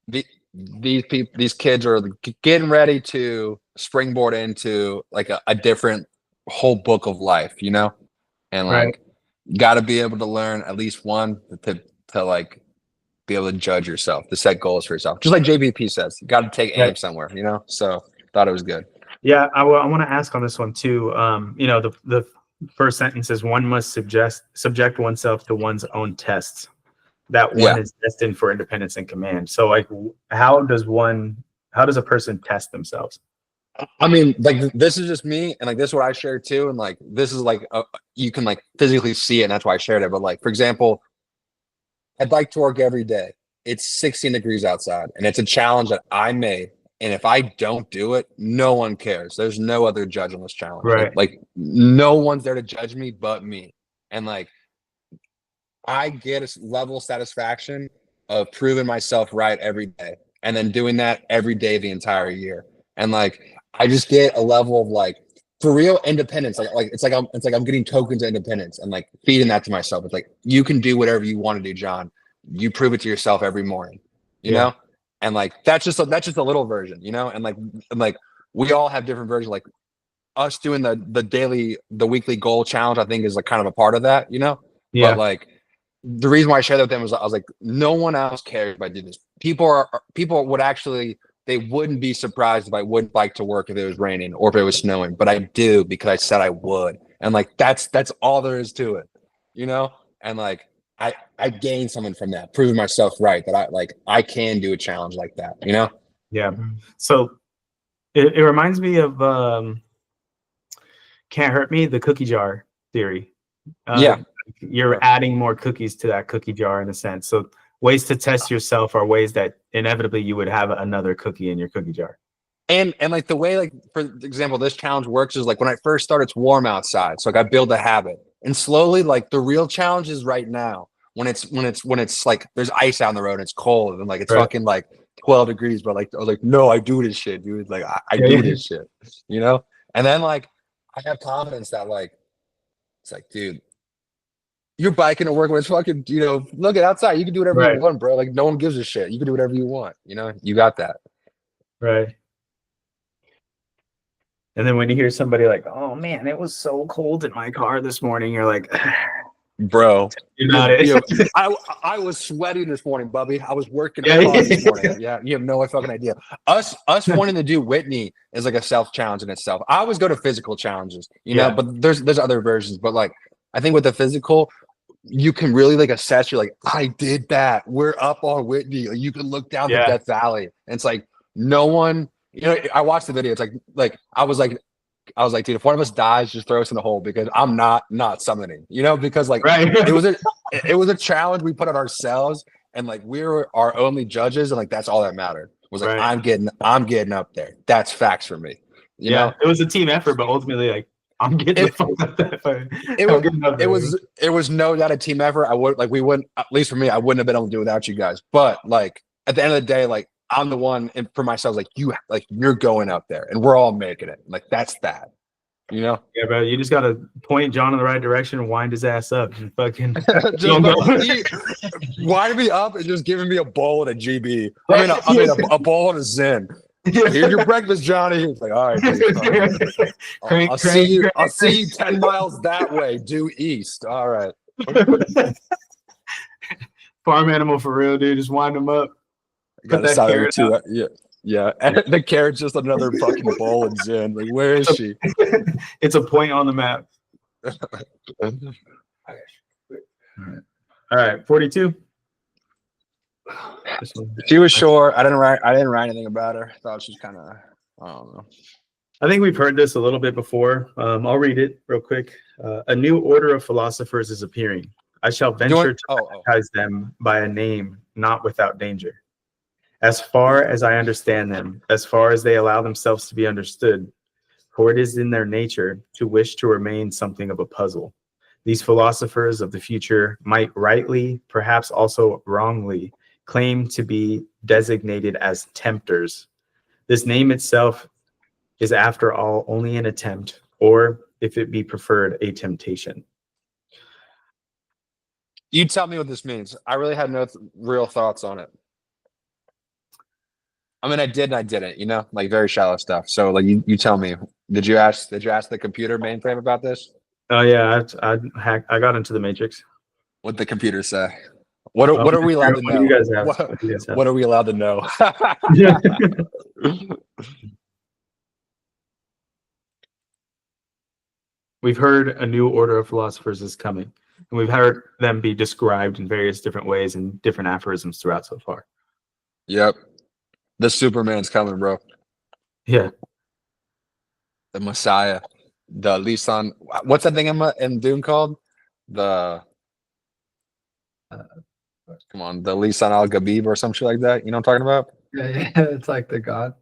[SPEAKER 1] these people, these kids are getting ready to springboard into like a different whole book of life, you know, and like got to be able to learn at least one to like be able to judge yourself, to set goals for yourself, just like JBP says, you got to take aim somewhere, you know. So thought it was good.
[SPEAKER 2] Yeah, I want to ask on this one too. You know, the first sentence is one must subject oneself to one's own tests. That one is destined for independence and command. So like, how does a person test themselves?
[SPEAKER 1] I mean, like this is just me, and like this is what I share too, and like this is like you can like physically see it, and that's why I shared it. But like for example, I'd like to work every day. It's 16 degrees outside, and it's a challenge that I made. And if I don't do it, no one cares. There's no other judge on this challenge.
[SPEAKER 2] Right.
[SPEAKER 1] Like no one's there to judge me but me. And like I get a level of satisfaction of proving myself right every day, and then doing that every day the entire year. And like I just get a level of like for real independence. Like it's like I'm getting tokens of independence and like feeding that to myself. It's like you can do whatever you want to do, John. You prove it to yourself every morning, you know? And like that's just a little version, you know? And like we all have different versions. Like us doing the weekly goal challenge, I think is like kind of a part of that, you know?
[SPEAKER 2] Yeah.
[SPEAKER 1] But like the reason why I shared that with them was I was like, no one else cares if I do this. People would actually, they wouldn't be surprised if I wouldn't like to work if it was raining or if it was snowing, but I do because I said I would. And like that's all there is to it, you know? And like I gained something from that, proving myself right that I can do a challenge like that, you know?
[SPEAKER 2] Yeah. So it reminds me of Can't Hurt Me, the cookie jar theory. You're adding more cookies to that cookie jar in a sense. So ways to test yourself are ways that inevitably you would have another cookie in your cookie jar.
[SPEAKER 1] And like the way, like for example, this challenge works is like when I first start, it's warm outside. So like I build a habit, and slowly like the real challenge is right now when it's like there's ice out on the road and it's cold and like it's fucking like 12 degrees, but like I was like, no, I do this shit, dude. Like I do this shit, you know? And then like I have confidence that like it's like, dude, you're biking to work when it's fucking, you know, look at outside. You can do whatever you want, bro. Like no one gives a shit. You can do whatever you want, you know? You got that.
[SPEAKER 2] Right. And then when you hear somebody like, oh man, it was so cold in my car this morning, you're like,
[SPEAKER 1] bro,
[SPEAKER 2] you're not it.
[SPEAKER 1] I was sweating this morning, Bubby. I was working hard this morning. Yeah, you have no fucking idea. Us wanting to do Whitney is like a self challenge in itself. I always go to physical challenges, you know, but there's other versions. But like I think with the physical, you can really like assess. You're like, I did that. We're up on Whitney. Like, you can look down the Death Valley, and it's like no one. You know, I watched the video. It's like I was like, dude, if one of us dies, just throw us in the hole because I'm not summoning. You know, because like it was a challenge we put on ourselves, and like we were our only judges, and like that's all that mattered. Was like I'm getting up there. That's facts for me. You know,
[SPEAKER 2] it was a team effort, but ultimately like I'm getting the fuck up there.
[SPEAKER 1] It was no doubt a team effort. We wouldn't, at least for me, I wouldn't have been able to do it without you guys. But like at the end of the day, like I'm the one, and for myself, you're going up there, and we're all making it. Like that's that, you know.
[SPEAKER 2] Yeah, bro. You just gotta point John in the right direction and wind his ass up. And fucking
[SPEAKER 1] wind me up and just giving me a bowl and a GB. I mean a bowl and a Zen. Here's your breakfast, Johnny. It's like, all right, I'll see you 10 miles that way, due east. All right.
[SPEAKER 2] Farm animal for real, dude. Just wind him up.
[SPEAKER 1] Got a salad too. Yeah. And the carrot's just another fucking bowl and Zen. Like, where is she?
[SPEAKER 2] It's a point on the map. All right, 42.
[SPEAKER 1] She was short. I didn't write anything about her. I thought she was kind of, I don't know.
[SPEAKER 2] I think we've heard this a little bit before. I'll read it real quick. A new order of philosophers is appearing. I shall venture to baptize them by a name, not without danger. As far as I understand them, as far as they allow themselves to be understood, for it is in their nature to wish to remain something of a puzzle. These philosophers of the future might rightly, perhaps also wrongly, claim to be designated as tempters. This name itself is, after all, only an attempt, or, if it be preferred, a temptation.
[SPEAKER 1] You tell me what this means. I really had no real thoughts on it. I mean, I did and I didn't, you know, like very shallow stuff. So like you tell me, did you ask the computer mainframe about this?
[SPEAKER 2] Oh yeah, I got into the Matrix.
[SPEAKER 1] What the computer say? What are we allowed to
[SPEAKER 2] What
[SPEAKER 1] know?
[SPEAKER 2] do you guys have?
[SPEAKER 1] What,
[SPEAKER 2] do you guys have?
[SPEAKER 1] what are we allowed to know?
[SPEAKER 2] We've heard a new order of philosophers is coming, and we've heard them be described in various different ways and different aphorisms throughout so far.
[SPEAKER 1] Yep. The Superman's coming, bro.
[SPEAKER 2] Yeah.
[SPEAKER 1] The Messiah. The Lisan. What's that thing in Dune called? The come on, the Lisan Al Ghabib or some shit like that. You know what I'm talking about?
[SPEAKER 4] Yeah, it's like the god.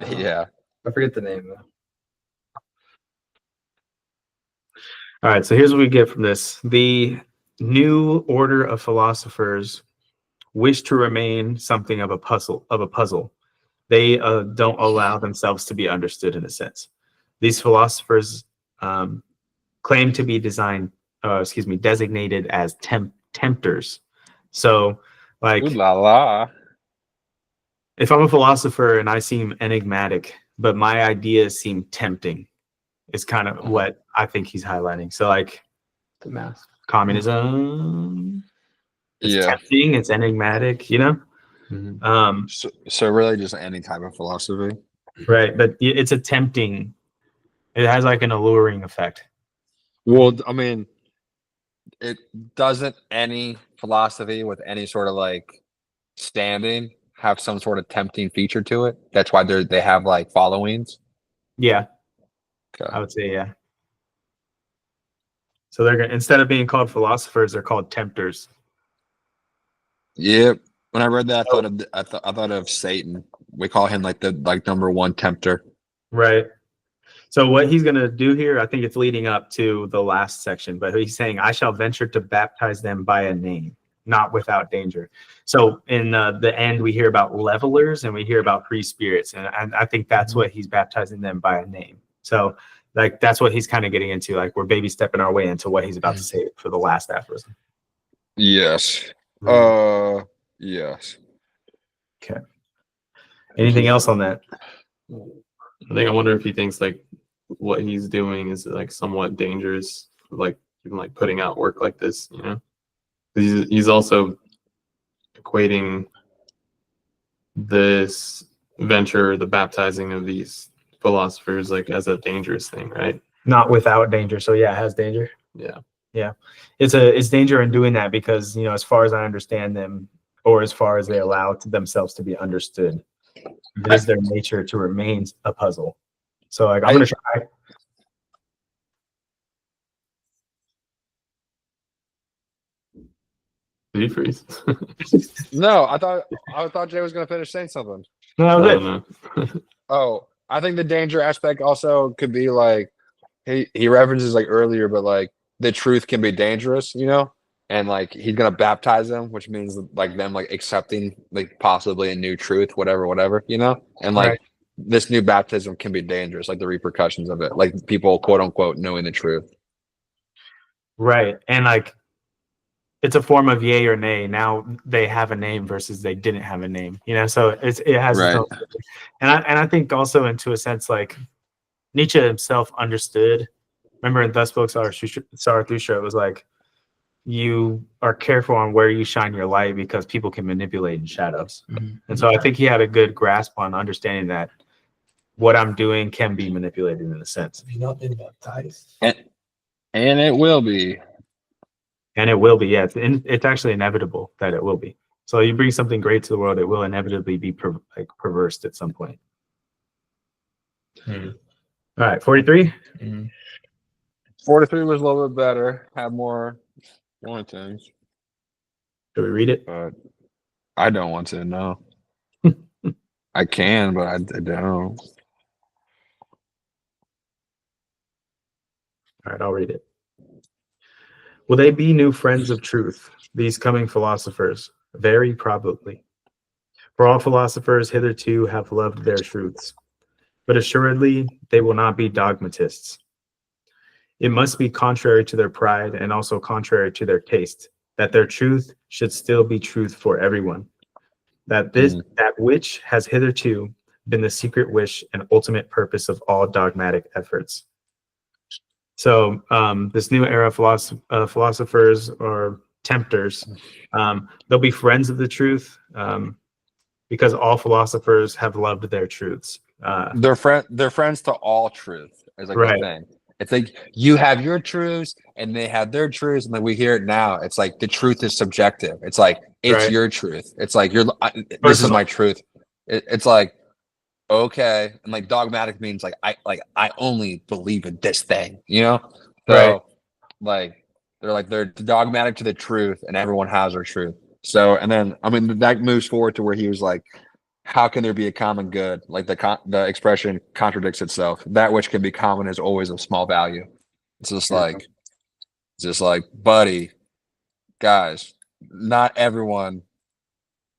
[SPEAKER 1] Yeah.
[SPEAKER 4] I forget the name though.
[SPEAKER 2] All right, so here's what we get from this. The new order of philosophers wish to remain something of a puzzle. They don't allow themselves to be understood in a sense. These philosophers claim to be designated as tempters. So, like,
[SPEAKER 1] Ooh la la.
[SPEAKER 2] if I'm a philosopher and I seem enigmatic, but my ideas seem tempting, is kind of what I think he's highlighting. So, like,
[SPEAKER 4] The mask.
[SPEAKER 2] communism, it's
[SPEAKER 1] Yeah.
[SPEAKER 2] tempting, it's enigmatic, you know?
[SPEAKER 3] Mhm.
[SPEAKER 1] So really just any type of philosophy.
[SPEAKER 2] Right, but it's a tempting. It has like an alluring effect.
[SPEAKER 1] Well, I mean, it doesn't any philosophy with any sort of like standing have some sort of tempting feature to it. That's why they have like followings.
[SPEAKER 2] Yeah,
[SPEAKER 1] Okay.
[SPEAKER 2] I would say yeah. So they're gonna, instead of being called philosophers, they're called tempters.
[SPEAKER 1] Yep. When I read that, I thought of Satan. We call him like the number one tempter.
[SPEAKER 2] Right. So what he's gonna do here, I think it's leading up to the last section, but he's saying, "I shall venture to baptize them by a name, not without danger." So in the end, we hear about levelers and we hear about free spirits, and I think that's what he's baptizing them by a name. So like that's what he's kind of getting into. Like we're baby stepping our way into what he's about to say for the last aphorism.
[SPEAKER 1] Yes. Yes.
[SPEAKER 2] Okay. Anything else on that?
[SPEAKER 3] I wonder if he thinks like what he's doing is like somewhat dangerous, like even like putting out work like this, you know. He's also equating this venture, the baptizing of these philosophers, like as a dangerous thing, right?
[SPEAKER 2] Not without danger. So yeah, it has danger.
[SPEAKER 3] Yeah.
[SPEAKER 2] Yeah, it's danger in doing that because, you know, as far as I understand them, or as far as they allow themselves to be understood, it is their nature to remain a puzzle. So like I'm gonna try.
[SPEAKER 3] Did he freeze?
[SPEAKER 1] No, I thought Jay was gonna finish saying something.
[SPEAKER 2] No,
[SPEAKER 3] I
[SPEAKER 2] that was
[SPEAKER 3] don't
[SPEAKER 2] it.
[SPEAKER 3] know.
[SPEAKER 1] Oh, I think the danger aspect also could be like he references like earlier, but like the truth can be dangerous, you know, and like he's gonna baptize them, which means like them like accepting like possibly a new truth, whatever, you know, and like
[SPEAKER 2] Right.
[SPEAKER 1] this new baptism can be dangerous, like the repercussions of it, like people quote unquote knowing the truth.
[SPEAKER 2] Right, and like it's a form of yay or nay. Now they have a name versus they didn't have a name, you know. So it has its
[SPEAKER 1] Right.
[SPEAKER 2] own, and I think also into a sense like Nietzsche himself understood. Remember in Thus Spoke Zarathustra, it was like you are careful on where you shine your light because people can manipulate in shadows. And so I think he had a good grasp on understanding that what I'm doing can be manipulated in a sense.
[SPEAKER 4] Have you not been baptized?
[SPEAKER 1] And it will be.
[SPEAKER 2] And it will be, yeah. It's actually inevitable that it will be. So you bring something great to the world, it will inevitably be perversed at some point. All right, 43.
[SPEAKER 1] 43 was a little bit better, had more things,
[SPEAKER 2] Should we read it?
[SPEAKER 1] but I don't want to. No, I can, but I don't.
[SPEAKER 2] All right, I'll read it. Will they be new friends of truth, these coming philosophers? Very probably. For all philosophers hitherto have loved their truths, but assuredly they will not be dogmatists. It must be contrary to their pride and also contrary to their taste, that their truth should still be truth for everyone. That which has hitherto been the secret wish and ultimate purpose of all dogmatic efforts. So this new era of philosophers or tempters, they'll be friends of the truth because all philosophers have loved their truths.
[SPEAKER 1] They're friends to all truth is like
[SPEAKER 2] Right.
[SPEAKER 1] the thing. It's like you have your truths and they have their truths, and then we hear it now. It's like the truth is subjective. It's like it's
[SPEAKER 2] Right.
[SPEAKER 1] your truth. It's like this is
[SPEAKER 2] Personal.
[SPEAKER 1] my truth. It's like okay, and like dogmatic means like I only believe in this thing, you know. So
[SPEAKER 2] Right.
[SPEAKER 1] like they're dogmatic to the truth, and everyone has their truth. So and then I mean that moves forward to where he was like, how can there be a common good? Like the expression contradicts itself. That which can be common is always of small value. It's just like, buddy, guys, not everyone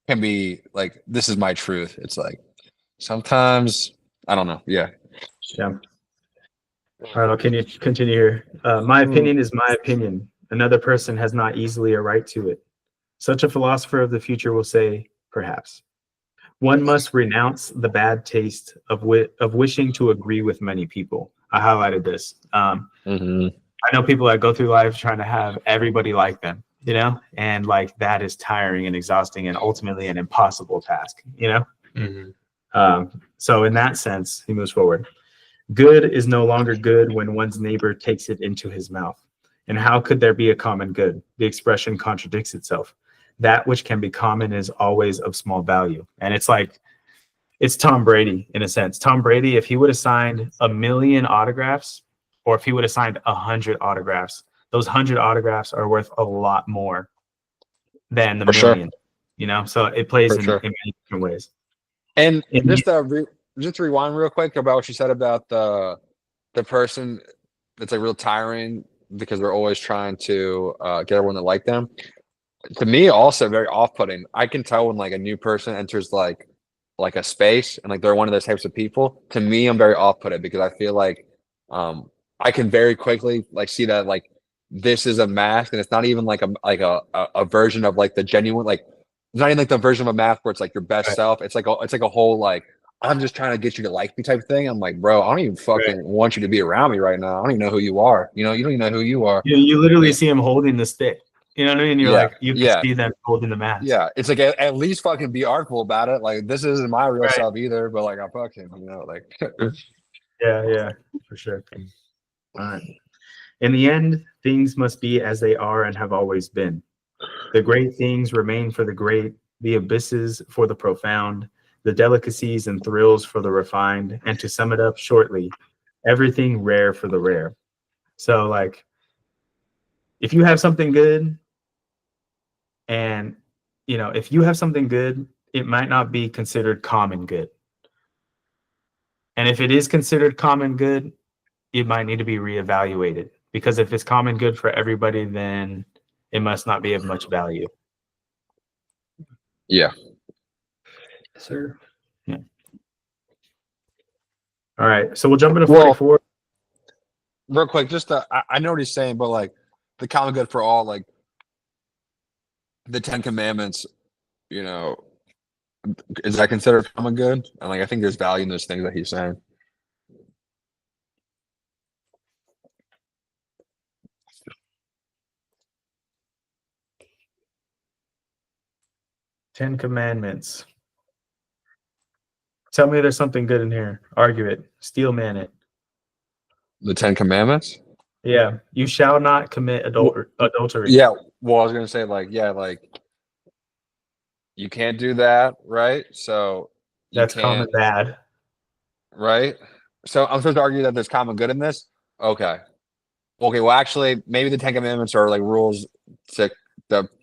[SPEAKER 1] can be like, this is my truth. It's like sometimes I don't know. Yeah.
[SPEAKER 2] Yeah. All right, I'll continue here. My opinion is my opinion. Another person has not easily a right to it. Such a philosopher of the future will say, perhaps. One must renounce the bad taste of wishing to agree with many people. I highlighted this. I know people that go through life trying to have everybody like them, you know, and like that is tiring and exhausting and ultimately an impossible task, you know. So in that sense, he moves forward. Good is no longer good when one's neighbor takes it into his mouth. And how could there be a common good? The expression contradicts itself. That which can be common is always of small value. And it's like, it's Tom Brady in a sense. Tom Brady, if he would have signed 1 million autographs, or if he would have signed 100 autographs, those 100 autographs are worth a lot more than the million, you know? So it plays in many different ways.
[SPEAKER 1] And just to rewind real quick about what you said about the person that's like real tiring because they're always trying to get everyone to like them. To me, also very off-putting. I can tell when like a new person enters like a space and like they're one of those types of people. To me, I'm very off-putted because I feel like I can very quickly like see that like this is a mask and it's not even like a version of like the genuine like it's not even like the version of a mask where it's like your best self. It's like a whole like I'm just trying to get you to like me type of thing. I'm like, bro, I don't even fucking want you to be around me right now. I don't even know who you are. You know, you don't even know who you are.
[SPEAKER 2] You literally see him holding the stick. You know what I mean? You're like, you can see them holding the mask.
[SPEAKER 1] Yeah, it's like at least fucking be artful about it. Like this isn't my real self either, but like I fucking, you know, like.
[SPEAKER 2] yeah, for sure. All right. In the end, things must be as they are and have always been. The great things remain for the great, the abysses for the profound, the delicacies and thrills for the refined, and to sum it up shortly, everything rare for the rare. So like, if you have something good, and, you know, if you have something good, it might not be considered common good. And if it is considered common good, it might need to be reevaluated. Because if it's common good for everybody, then it must not be of much value.
[SPEAKER 1] Yeah.
[SPEAKER 4] Sir.
[SPEAKER 2] Yeah. All right. So we'll jump into 44.
[SPEAKER 1] Real quick, just I know what he's saying, but like the common good for all, like the 10 Commandments, you know, is that considered common good? And like I think there's value in those things that he's saying.
[SPEAKER 2] Ten Commandments. Tell me there's something good in here. Argue it. Steel man it.
[SPEAKER 1] The 10 Commandments?
[SPEAKER 2] Yeah. You shall not commit adultery.
[SPEAKER 1] Yeah. Well, I was gonna say like, yeah, like you can't do that, right? So
[SPEAKER 2] that's common bad.
[SPEAKER 1] Right? So I'm supposed to argue that there's common good in this? Okay. Well actually maybe the 10 Commandments are like rules to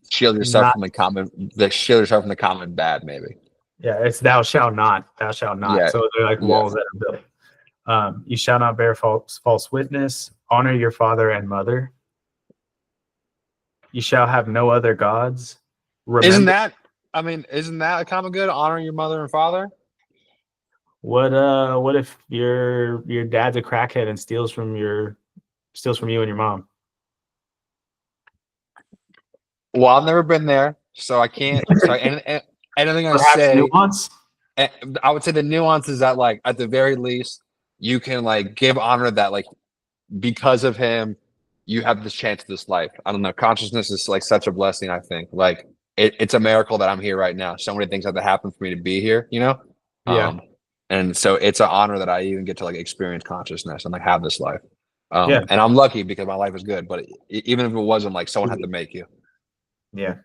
[SPEAKER 1] shield yourself from the common bad, maybe.
[SPEAKER 2] Yeah, it's thou shalt not. Thou shalt not. Yeah. So they're like walls that are built. You shall not bear false witness. Honor your father and mother. You shall have no other gods.
[SPEAKER 1] Remember, I mean, isn't that kind of good? Honoring your mother and father.
[SPEAKER 2] What if your dad's a crackhead and steals from you and your mom?
[SPEAKER 1] Well, I've never been there, so I can't. So anything I
[SPEAKER 2] Perhaps
[SPEAKER 1] say,
[SPEAKER 2] nuance.
[SPEAKER 1] I would say the nuance is that, like, at the very least, you can like give honor that, like, because of him, you have this chance of this life. I don't know. Consciousness is like such a blessing. I think like it's a miracle that I'm here right now. So many things have to happen for me to be here. You know.
[SPEAKER 2] Yeah.
[SPEAKER 1] And so it's an honor that I even get to like experience consciousness and like have this life.
[SPEAKER 2] Yeah.
[SPEAKER 1] And I'm lucky because my life is good. But even if it wasn't, like, someone had to make you.
[SPEAKER 2] Yeah.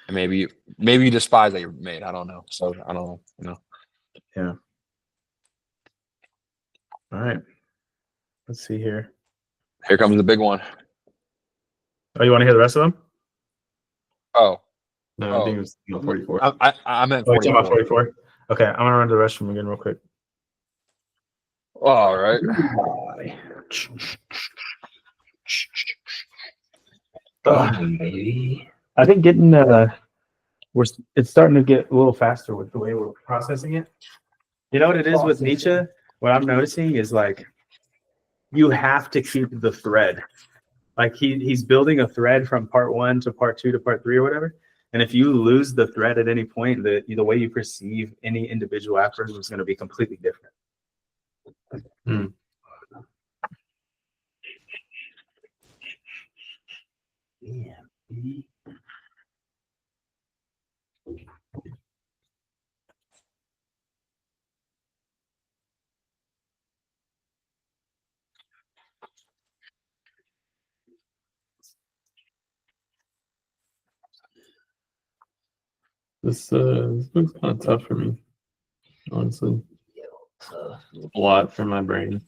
[SPEAKER 1] And maybe you despise that you're made. I don't know. So I don't know. You know.
[SPEAKER 2] Yeah. All right. Let's see here.
[SPEAKER 1] Here comes the big one.
[SPEAKER 2] Oh, you want to hear the rest of them?
[SPEAKER 1] Oh,
[SPEAKER 3] No, I think it was 44.
[SPEAKER 1] I meant
[SPEAKER 2] Oh, you're talking
[SPEAKER 1] 44.
[SPEAKER 2] about 44? Okay, I'm gonna run to the restroom again real quick.
[SPEAKER 1] All right.
[SPEAKER 4] Maybe.
[SPEAKER 2] I think getting it's starting to get a little faster with the way we're processing it. You know what it is with Nietzsche? What I'm noticing is like you have to keep the thread. Like he's building a thread from part 1 to part 2 to part 3 or whatever. And if you lose the thread at any point, the way you perceive any individual afterwards is going to be completely different.
[SPEAKER 4] Yeah.
[SPEAKER 3] This book's kind of tough for me, honestly. A lot for my brain.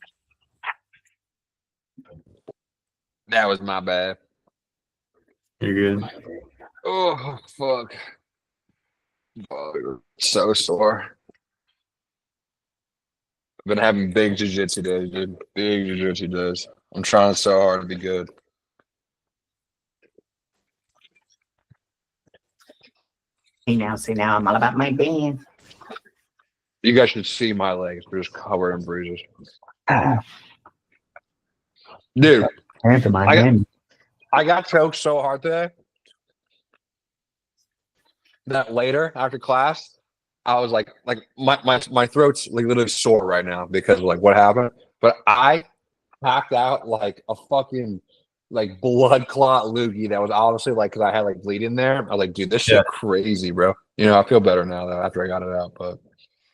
[SPEAKER 1] That was my bad.
[SPEAKER 3] You're good.
[SPEAKER 1] Oh, fuck. Oh, so sore. I've been having big jiu-jitsu days, dude. Big jiu-jitsu days. I'm trying so hard to be good.
[SPEAKER 5] See now, I'm all about my band.
[SPEAKER 1] You guys should see my legs. They're just covered in bruises. Dude, I got choked so hard today that later after class, I was like my throat's like literally sore right now because of like what happened. But I packed out like a fucking like blood clot loogie that was honestly like because I had like bleed in there. I was like, dude, this shit crazy, bro. You know, I feel better now though after I got it out. But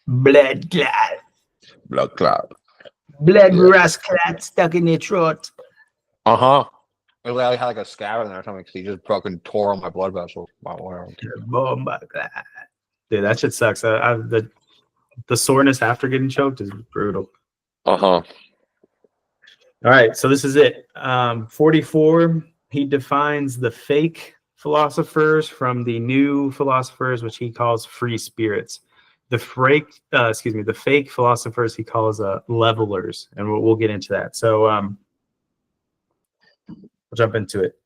[SPEAKER 5] Blood clot. Blood rust clot stuck in your throat.
[SPEAKER 1] I had like a scab in there or something. He just fucking tore on my blood vessels.
[SPEAKER 2] Dude, that shit sucks. The soreness after getting choked is brutal. All right, so this is it. 44, he defines the fake philosophers from the new philosophers, which he calls free spirits. The fake philosophers he calls levelers, and we'll get into that. So we'll jump into it.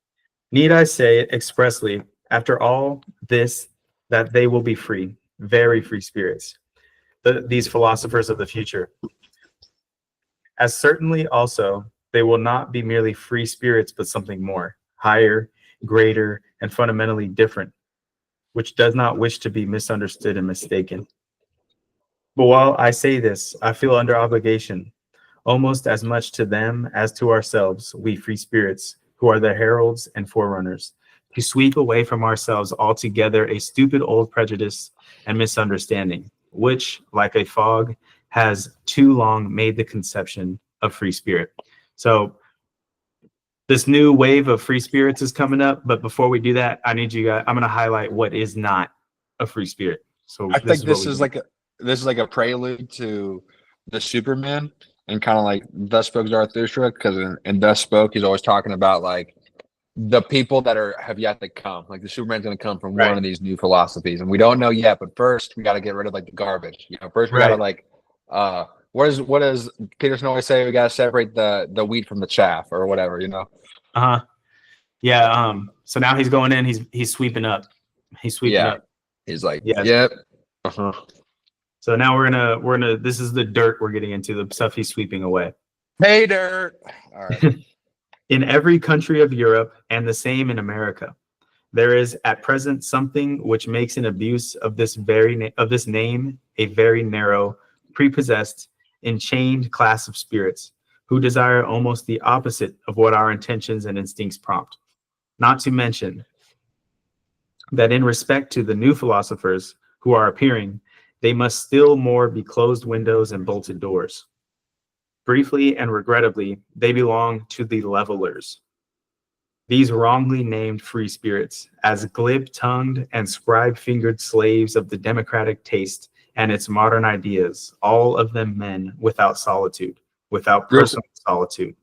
[SPEAKER 2] Need I say it expressly, after all this, that they will be free, very free spirits, these philosophers of the future. As certainly also, they will not be merely free spirits, but something more, higher, greater, and fundamentally different, which does not wish to be misunderstood and mistaken. But while I say this, I feel under obligation, almost as much to them as to ourselves, we free spirits, who are the heralds and forerunners, to sweep away from ourselves altogether a stupid old prejudice and misunderstanding, which, like a fog, has too long made the conception of free spirit. So this new wave of free spirits is coming up, but before we do that, I need you guys, I'm going to highlight what is not a free spirit. So
[SPEAKER 1] I think this is like a prelude to the Superman and kind of like Thus Spoke Zarathustra, because in Thus Spoke he's always talking about like the people that have yet to come. Like the Superman's going to come from one of these new philosophies, and we don't know yet. But first, we got to get rid of like the garbage. You know, first we got to like what does Peterson always say? We got to separate the wheat from the chaff, or whatever. You know.
[SPEAKER 2] Yeah. So now he's going in. He's sweeping up. He's sweeping
[SPEAKER 1] Yeah.
[SPEAKER 2] up.
[SPEAKER 1] He's like,
[SPEAKER 2] Yes.
[SPEAKER 1] yep. Uh-huh.
[SPEAKER 2] So now we're gonna this is the dirt we're getting into, the stuff he's sweeping away.
[SPEAKER 1] Hey, dirt. All right.
[SPEAKER 2] In every country of Europe and the same in America, there is at present something which makes an abuse of this name a very narrow, prepossessed, enchained class of spirits who desire almost the opposite of what our intentions and instincts prompt. Not to mention that in respect to the new philosophers who are appearing, they must still more be closed windows and bolted doors. Briefly and regrettably, they belong to the levelers. These wrongly named free spirits, as glib-tongued and scribe-fingered slaves of the democratic taste and its modern ideas, all of them men without solitude, without personal solitude,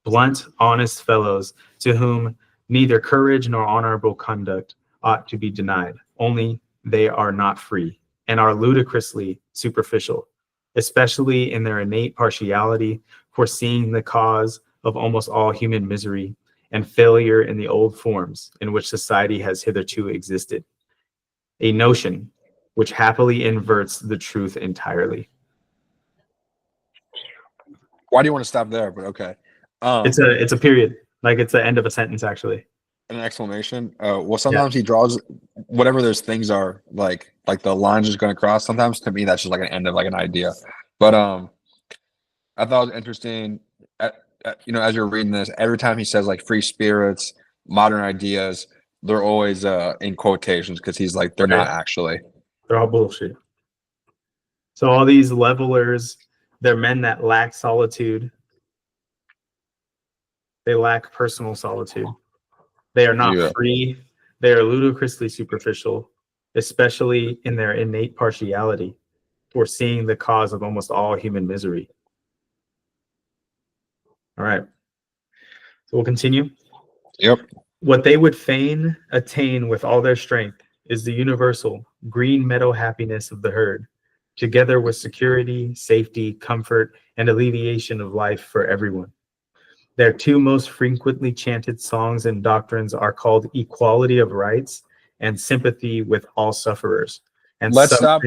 [SPEAKER 2] blunt, honest fellows to whom neither courage nor honorable conduct ought to be denied, only they are not free, and are ludicrously superficial, especially in their innate partiality for seeing the cause of almost all human misery and failure in the old forms in which society has hitherto existed, a notion which happily inverts the truth entirely.
[SPEAKER 1] Why do you want to stop there? But okay.
[SPEAKER 2] It's a period, like it's the end of a sentence actually.
[SPEAKER 1] An exclamation. Well, sometimes he draws whatever those things are, like the line just going to cross. Sometimes to me that's just like an end of like an idea. But I thought it was interesting. As you're reading this, every time he says like free spirits, modern ideas, they're always in quotations because he's like they're not actually.
[SPEAKER 2] They're all bullshit. So all these levelers, they're men that lack solitude. They lack personal solitude. They are not free. They are ludicrously superficial, especially in their innate partiality for seeing the cause of almost all human misery. All right. So we'll continue.
[SPEAKER 1] Yep.
[SPEAKER 2] What they would fain attain with all their strength is the universal green meadow happiness of the herd, together with security, safety, comfort, and alleviation of life for everyone. Their two most frequently chanted songs and doctrines are called equality of rights and sympathy with all sufferers. And
[SPEAKER 1] let's stop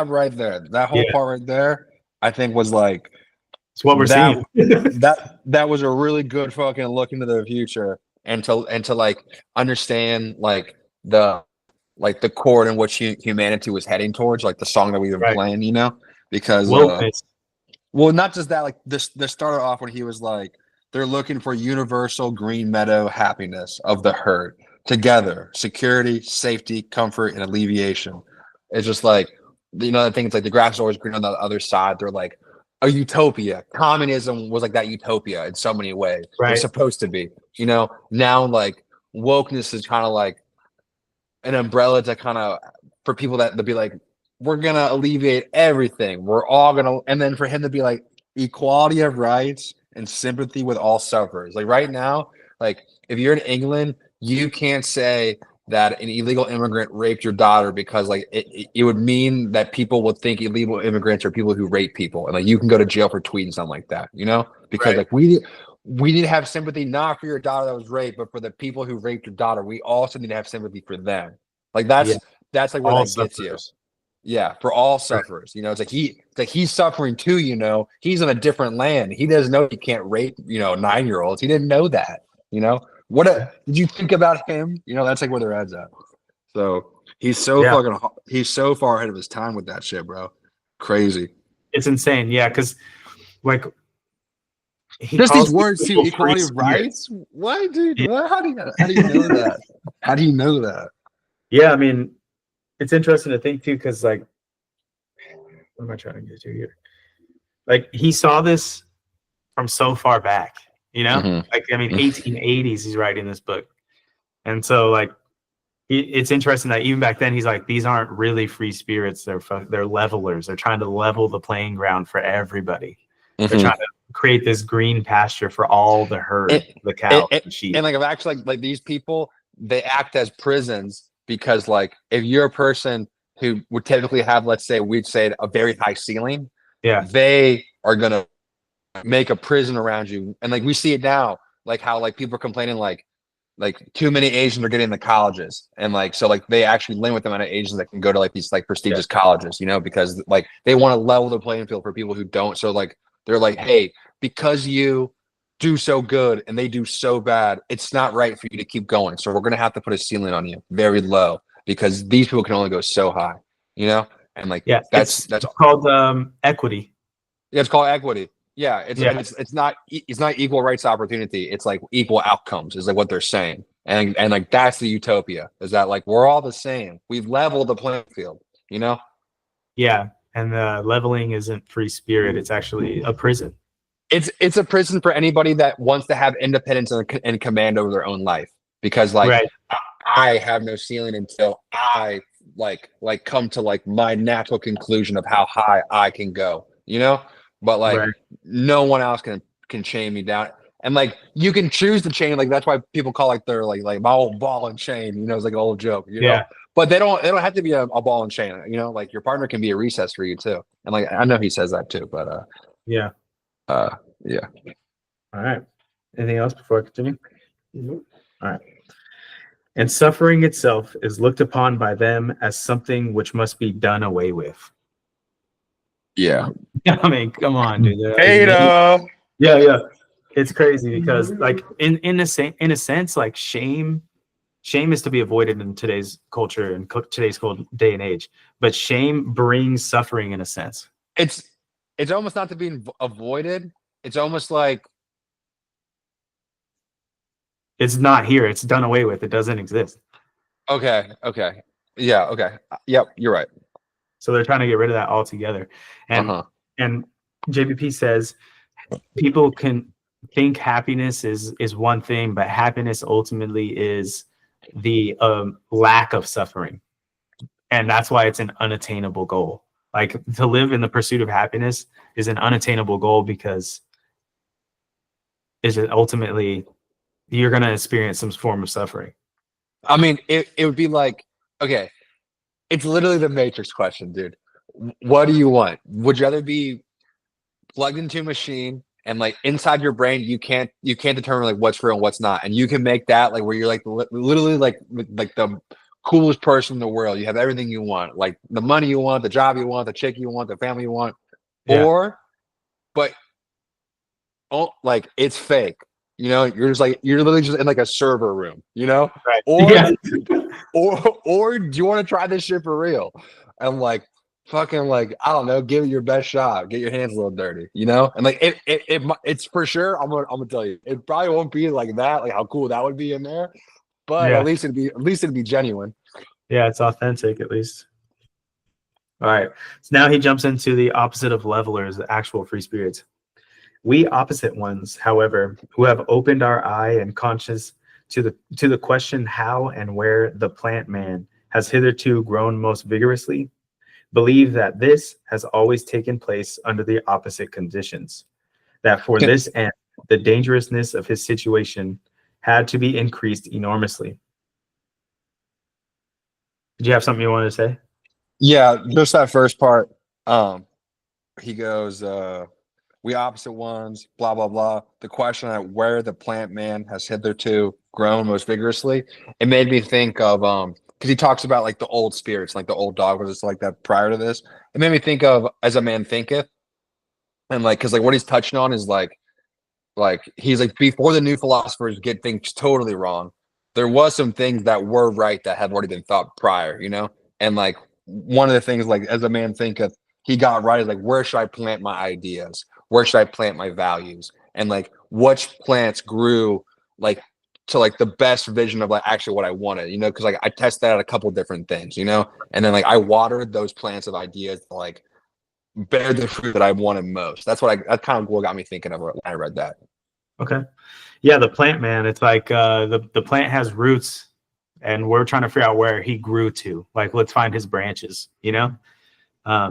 [SPEAKER 1] right there. That whole part right there, I think was like
[SPEAKER 2] it's what we're seeing.
[SPEAKER 1] that was a really good fucking look into the future and to like understand like the chord in which humanity was heading towards, like the song that we've been playing, because well, not just that, like this started off when he was like, they're looking for universal green meadow happiness of the herd, together, security, safety, comfort, and alleviation. It's just like, the thing is like the grass is always green on the other side. They're like a utopia. Communism was like that utopia in so many ways. Right. It's supposed to be, now like wokeness is kind of like an umbrella to kind of, for people that be like, we're going to alleviate everything. We're all going to, and then for him to be like equality of rights and sympathy with all sufferers. Like right now, like if you're in England, you can't say that an illegal immigrant raped your daughter because like it would mean that people would think illegal immigrants are people who rape people. And like you can go to jail for tweeting something like that, because like we need to have sympathy, not for your daughter that was raped, but for the people who raped your daughter. We also need to have sympathy for them. Like that's like where all that gets you. Yeah, for all sufferers. It's like he's suffering too, he's in a different land. He doesn't know he can't rape, 9-year-olds. He didn't know that, did you think about him? That's like where their heads at. So he's so he's so far ahead of his time with that shit, bro. Crazy.
[SPEAKER 2] It's insane. Yeah, because like
[SPEAKER 1] just these words too, equality of rights. What, dude? Yeah. How do you know that? How do you know that?
[SPEAKER 2] Yeah, I mean, it's interesting to think too, because like, what am I trying to get to here? Like he saw this from so far back, like I mean, 1880s. He's writing this book, and so like, it's interesting that even back then he's like, these aren't really free spirits. They're levelers. They're trying to level the playing ground for everybody. They're trying to create this green pasture for all the herd, the cow, and sheep.
[SPEAKER 1] And like, I've actually like these people, they act as prisons. Because like if you're a person who would typically have, let's say, we'd say a very high ceiling, they are gonna make a prison around you. And like we see it now, like how like people are complaining like like too many Asians are getting into colleges, and like so like they actually limit the amount of Asians that can go to like these like prestigious colleges, you know, because like they want to level the playing field for people who don't. So like they're like, hey, because you do so good and they do so bad, it's not right for you to keep going. So we're gonna have to put a ceiling on you very low because these people can only go so high, you know? And like that's
[SPEAKER 2] called equity.
[SPEAKER 1] yeah, it's called equity. Yeah,
[SPEAKER 2] Yeah.
[SPEAKER 1] it's not equal rights opportunity. It's like equal outcomes is like what they're saying, and like that's the utopia is that like we're all the same. We've leveled the playing field, you know.
[SPEAKER 2] Yeah, and the leveling isn't free spirit; it's actually a prison.
[SPEAKER 1] It's a prison for anybody that wants to have independence and command over their own life, because like
[SPEAKER 2] Right.
[SPEAKER 1] I have no ceiling until I like come to like my natural conclusion of how high I can go, you know. But like
[SPEAKER 2] Right.
[SPEAKER 1] no one else can chain me down. And like you can choose to chain, like that's why people call like their like my old ball and chain, you know, it's like an old joke, you know.
[SPEAKER 2] Yeah.
[SPEAKER 1] But they don't have to be a ball and chain, you know, like your partner can be a recess for you too. And like I know he says that too, but
[SPEAKER 2] Yeah.
[SPEAKER 1] yeah.
[SPEAKER 2] All right. Anything else before I continue? All right. And suffering itself is looked upon by them as something which must be done away with.
[SPEAKER 1] Yeah.
[SPEAKER 2] I mean, come on, dude.
[SPEAKER 1] Beta.
[SPEAKER 2] Yeah. It's crazy because, like, in a sense, like shame is to be avoided in today's culture and today's day and age. But shame brings suffering in a sense.
[SPEAKER 1] It's almost not to be avoided. It's almost like
[SPEAKER 2] It's not here. It's done away with. It doesn't exist.
[SPEAKER 1] okay. Yeah, okay. Yep, you're right.
[SPEAKER 2] So they're trying to get rid of that altogether. And and JPP says people can think happiness is one thing, but happiness ultimately is the lack of suffering. And that's why it's an unattainable goal. Like to live in the pursuit of happiness is an unattainable goal because ultimately you're going to experience some form of suffering.
[SPEAKER 1] I mean, it would be like, okay, it's literally the Matrix question, dude. What do you want? Would you rather be plugged into a machine and like inside your brain you can't determine like what's real and what's not, and you can make that like where you're like literally like the coolest person in the world. You have everything you want, like the money you want, the job you want, the chick you want, the family you want, or but like it's fake. You know, you're literally just in like a server room, you know?
[SPEAKER 2] Right.
[SPEAKER 1] Or do you want to try this shit for real? And like fucking like, I don't know, give it your best shot, get your hands a little dirty, you know? And like it's for sure, I'm gonna tell you, it probably won't be like that, like how cool that would be in there, but at least it'd be genuine.
[SPEAKER 2] Yeah, it's authentic at least. All right. So now he jumps into the opposite of levelers, the actual free spirits. We opposite ones, however, who have opened our eye and conscience to the question how and where the plant man has hitherto grown most vigorously, believe that this has always taken place under the opposite conditions, that for this end, the dangerousness of his situation had to be increased enormously. Did you have something you wanted to say?
[SPEAKER 1] Yeah, just that first part. He goes, we opposite ones, blah, blah, blah. The question of where the plant man has hitherto grown most vigorously, it made me think of, because he talks about like the old spirits, like the old dogmas, like that prior to this. It made me think of as a man thinketh. And like, because like what he's touching on is like he's like, before the new philosophers get things totally wrong, there was some things that were right that had already been thought prior, you know? And like, one of the things, like, as a man thinketh, he got right is like, where should I plant my ideas? Where should I plant my values? And like which plants grew like to like the best vision of like actually what I wanted, you know, because like I tested out a couple different things, you know, and then like I watered those plants of ideas to like bear the fruit that I wanted most. That's kind of what got me thinking of it when I read that.
[SPEAKER 2] Okay. Yeah, the plant man, it's like the plant has roots and we're trying to figure out where he grew to. Like let's find his branches, you know?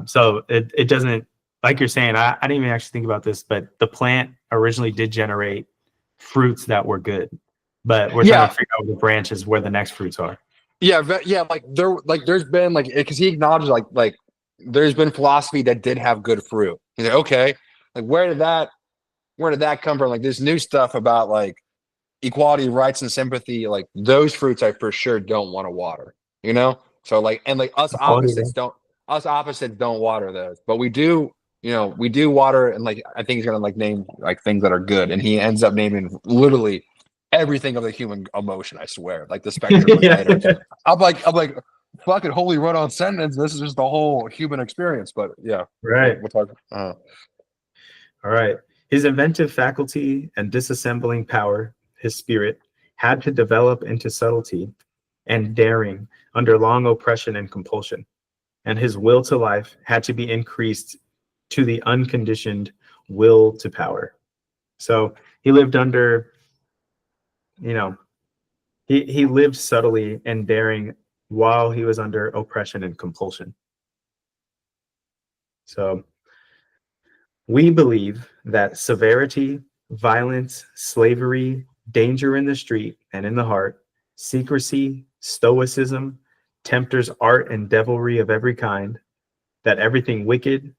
[SPEAKER 2] So it doesn't, like you're saying, I didn't even actually think about this, but the plant originally did generate fruits that were good, but we're trying to figure out the branches where the next fruits are.
[SPEAKER 1] Yeah, like there's been like, because he acknowledged like there's been philosophy that did have good fruit. He's like, okay, like where did that come from? Like this new stuff about like equality, rights, and sympathy, like those fruits I for sure don't want to water, you know? So like, and like
[SPEAKER 2] Equality,
[SPEAKER 1] us opposites don't water those, but we do, we do water. And like, I think he's going to like name like things that are good. And he ends up naming literally everything of the human emotion. I swear, like the spectrum. Like,
[SPEAKER 2] Yeah.
[SPEAKER 1] later. I'm like, fucking holy run on sentence. This is just the whole human experience. But yeah,
[SPEAKER 2] Right.
[SPEAKER 1] we'll talk.
[SPEAKER 2] All right. His inventive faculty and disassembling power, his spirit, had to develop into subtlety and daring under long oppression and compulsion. And his will to life had to be increased to the unconditioned will to power. So he lived under, he lived subtly and daring while he was under oppression and compulsion. So we believe that severity, violence, slavery, danger in the street and in the heart, secrecy, stoicism, tempters' art and devilry of every kind, that everything wicked,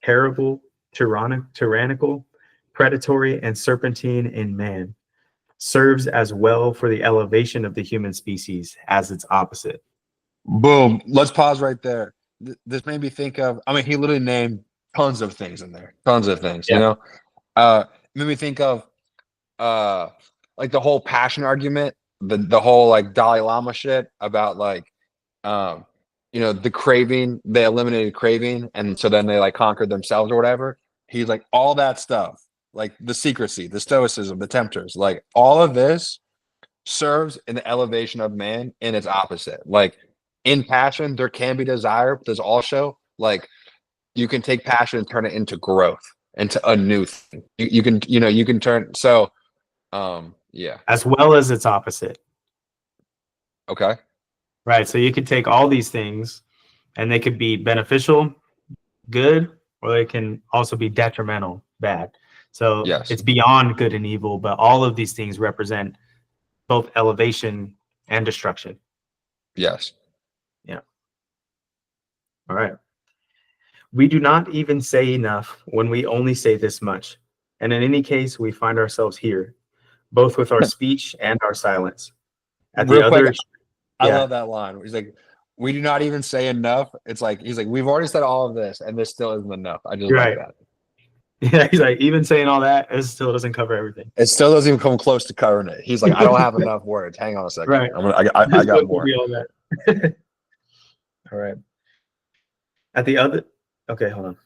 [SPEAKER 2] terrible, tyrannical, predatory, and serpentine in man serves as well for the elevation of the human species as its opposite.
[SPEAKER 1] Boom. Let's pause right there. This made me think of, I mean, he literally named tons of things in there, tons of things,
[SPEAKER 2] Yeah.
[SPEAKER 1] Made me think of like the whole passion argument, the whole like Dalai Lama shit about like the craving. They eliminated craving, and so then they like conquered themselves or whatever. He's like, all that stuff, like the secrecy, the stoicism, the tempters, like all of this serves in the elevation of man in its opposite. Like in passion there can be desire, but there's also like you can take passion and turn it into growth, into a new thing. You can you can turn. So yeah.
[SPEAKER 2] As well as its opposite.
[SPEAKER 1] Okay.
[SPEAKER 2] Right. So you could take all these things and they could be beneficial, good, or they can also be detrimental, bad. So
[SPEAKER 1] Yes.
[SPEAKER 2] it's beyond good and evil, but all of these things represent both elevation and destruction.
[SPEAKER 1] Yes.
[SPEAKER 2] Yeah. All right. We do not even say enough when we only say this much. And in any case, we find ourselves here, both with our speech and our silence. At the
[SPEAKER 1] Real quick,
[SPEAKER 2] other,
[SPEAKER 1] I
[SPEAKER 2] yeah.
[SPEAKER 1] love that line. He's like, we do not even say enough. It's like, he's like, we've already said all of this and this still isn't enough. I just
[SPEAKER 2] Right.
[SPEAKER 1] like that.
[SPEAKER 2] Yeah, he's like, even saying all that, it still doesn't cover everything.
[SPEAKER 1] It still doesn't even come close to covering it. He's like, I don't have enough words. Hang on a second.
[SPEAKER 2] Right.
[SPEAKER 1] I got more.
[SPEAKER 2] All that. All right. At the other, okay, hold on.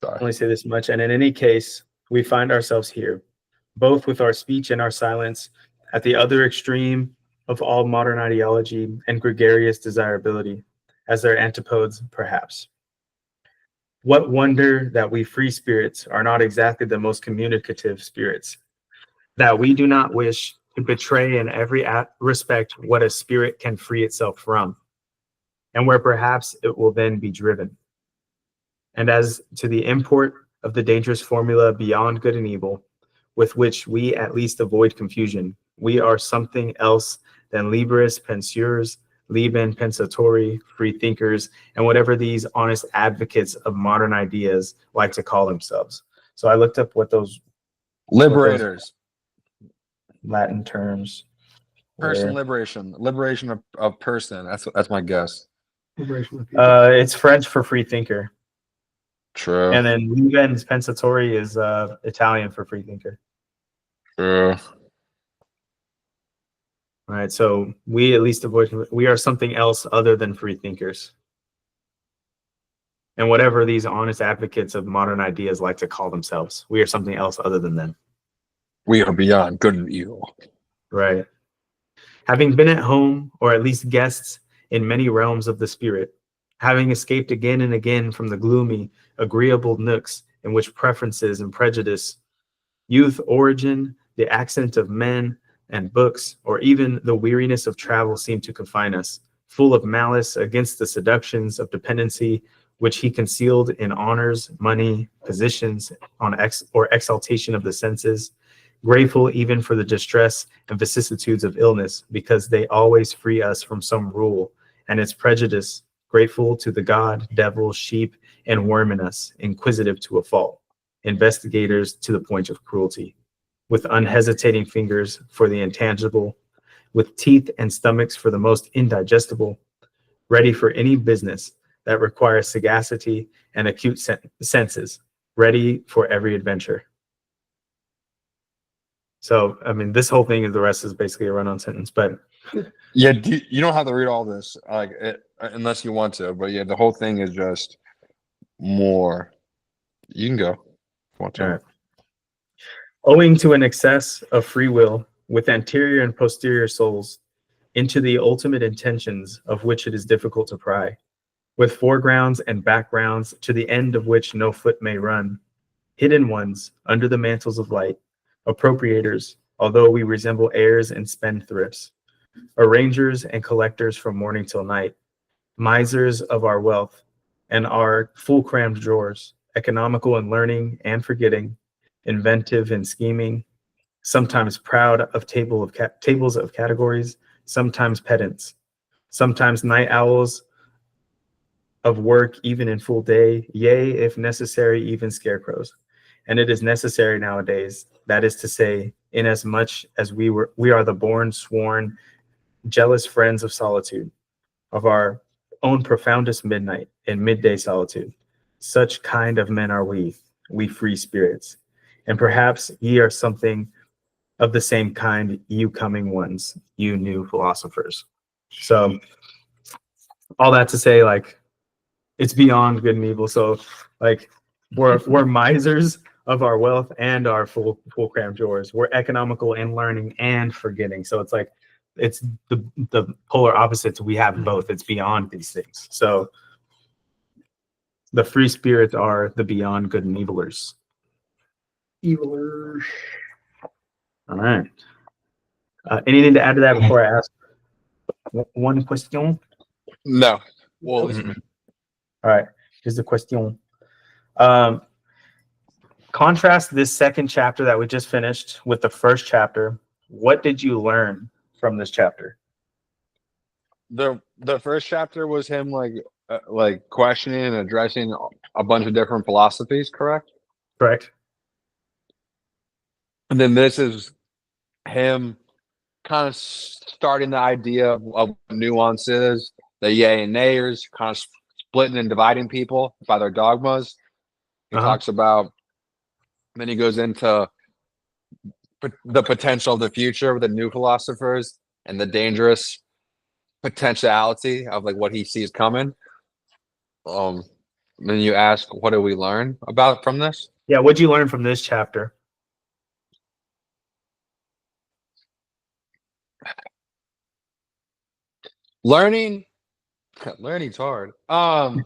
[SPEAKER 1] Sorry.
[SPEAKER 2] Only say this much. And in any case, we find ourselves here, both with our speech and our silence, at the other extreme of all modern ideology and gregarious desirability, as their antipodes, perhaps. What wonder that we free spirits are not exactly the most communicative spirits, that we do not wish to betray in every respect what a spirit can free itself from, and where perhaps it will then be driven. And as to the import of the dangerous formula beyond good and evil, with which we at least avoid confusion, we are something else than libris penseurs, liben pensatori, free thinkers, and whatever these honest advocates of modern ideas like to call themselves. So I looked up what those
[SPEAKER 1] Liberators.
[SPEAKER 2] Latin terms
[SPEAKER 1] Person
[SPEAKER 2] were.
[SPEAKER 1] liberation of person. That's my guess.
[SPEAKER 2] It's French for free thinker.
[SPEAKER 1] True.
[SPEAKER 2] And then liben pensatori is Italian for free thinker.
[SPEAKER 1] True.
[SPEAKER 2] All right, so we at least avoid, we are something else other than free thinkers. And whatever these honest advocates of modern ideas like to call themselves, we are something else other than them.
[SPEAKER 1] We are beyond good and evil.
[SPEAKER 2] Right. Having been at home, or at least guests in many realms of the spirit, having escaped again and again from the gloomy, agreeable nooks in which preferences and prejudice, youth, origin, the accent of men and books, or even the weariness of travel seem to confine us, full of malice against the seductions of dependency, which he concealed in honors, money, positions, or exaltation of the senses, grateful even for the distress and vicissitudes of illness, because they always free us from some rule, and its prejudice, grateful to the god, devil, sheep, and worm in us, inquisitive to a fault, investigators to the point of cruelty. with unhesitating fingers for the intangible, with teeth and stomachs for the most indigestible, ready for any business that requires sagacity and acute senses, ready for every adventure. So, I mean, this whole thing, the rest is basically a run-on sentence, but
[SPEAKER 1] Yeah, you don't have to read all this, like unless you want to. But yeah, the whole thing is just more. You can go. If you want to.
[SPEAKER 2] all right. Owing to an excess of free will with anterior and posterior souls, into the ultimate intentions of which it is difficult to pry, with foregrounds and backgrounds to the end of which no foot may run, hidden ones under the mantles of light, appropriators, although we resemble heirs and spendthrifts, arrangers and collectors from morning till night, misers of our wealth and our full-crammed drawers, economical in learning and forgetting, inventive in scheming, sometimes proud of tables of categories, sometimes pedants, sometimes night owls of work even in full day, yea, if necessary, even scarecrows. And it is necessary nowadays, that is to say, inasmuch as we are the born, sworn, jealous friends of solitude, of our own profoundest midnight and midday solitude. Such kind of men are we free spirits. And perhaps ye are something of the same kind, you coming ones, you new philosophers. So all that to say, like, it's beyond good and evil. So like we're misers of our wealth and our full crammed drawers. We're economical in learning and forgetting. So it's like it's the polar opposites. We have both. It's beyond these things. So the free spirits are the beyond good and evilers.
[SPEAKER 4] Evilers.
[SPEAKER 2] All right. Anything to add to that before I ask one question?
[SPEAKER 1] No. Well,
[SPEAKER 2] All right. Here's the question. Contrast this second chapter that we just finished with the first chapter. What did you learn from this chapter?
[SPEAKER 1] the first chapter was him like questioning and addressing a bunch of different philosophies, correct?
[SPEAKER 2] Correct.
[SPEAKER 1] And then this is him kind of starting the idea of nuances, the yay and nayers, kind of splitting and dividing people by their dogmas. He talks about, then he goes into the potential of the future with the new philosophers and the dangerous potentiality of like what he sees coming. Then you ask, what do we learn about from this?
[SPEAKER 2] Yeah, what'd you learn from this chapter?
[SPEAKER 1] Learning's hard. Learn,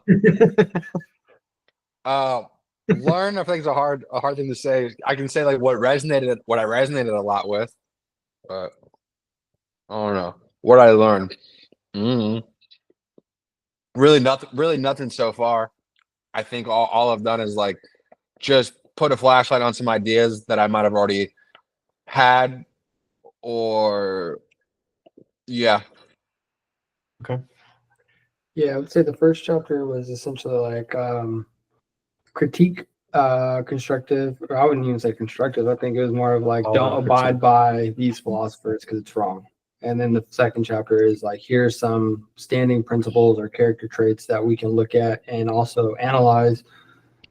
[SPEAKER 1] I think, is a hard thing to say. I can say like what I resonated a lot with, but I don't know what I learned. Really nothing so far. I think all I've done is like just put a flashlight on some ideas that I might have already had, or yeah.
[SPEAKER 2] Okay.
[SPEAKER 4] Yeah, I would say the first chapter was essentially like critique, constructive, or I wouldn't even say constructive. I think it was more of like, don't abide by these philosophers because it's wrong. And then the second chapter is like, here's some standing principles or character traits that we can look at and also analyze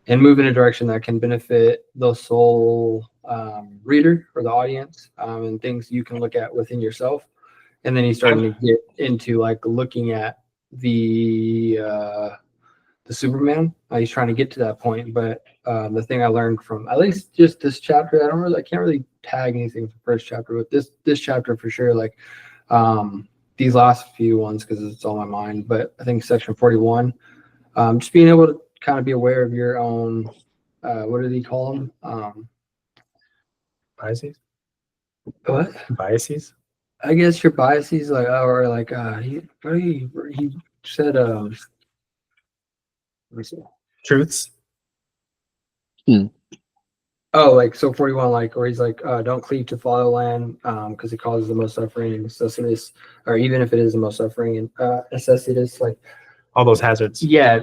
[SPEAKER 4] and move in a direction that can benefit the sole reader or the audience, and things you can look at within yourself. And then he's starting to get into like looking at the Superman. He's trying to get to that point, but the thing I learned from at least just this chapter, I can't really tag anything from first chapter, but this chapter for sure, like these last few ones because it's on my mind. But I think section 41, just being able to kind of be aware of your own, what do they call them?
[SPEAKER 2] Biases?
[SPEAKER 4] What?
[SPEAKER 2] Biases?
[SPEAKER 4] I guess your biases, like, or like he said,
[SPEAKER 2] Truths?
[SPEAKER 4] Oh, like so 41, like, or he's like, don't cleave to fatherland, because it causes the most suffering and necessitous, or even if it is the most suffering and necessitous, like
[SPEAKER 2] All those hazards.
[SPEAKER 4] yeah,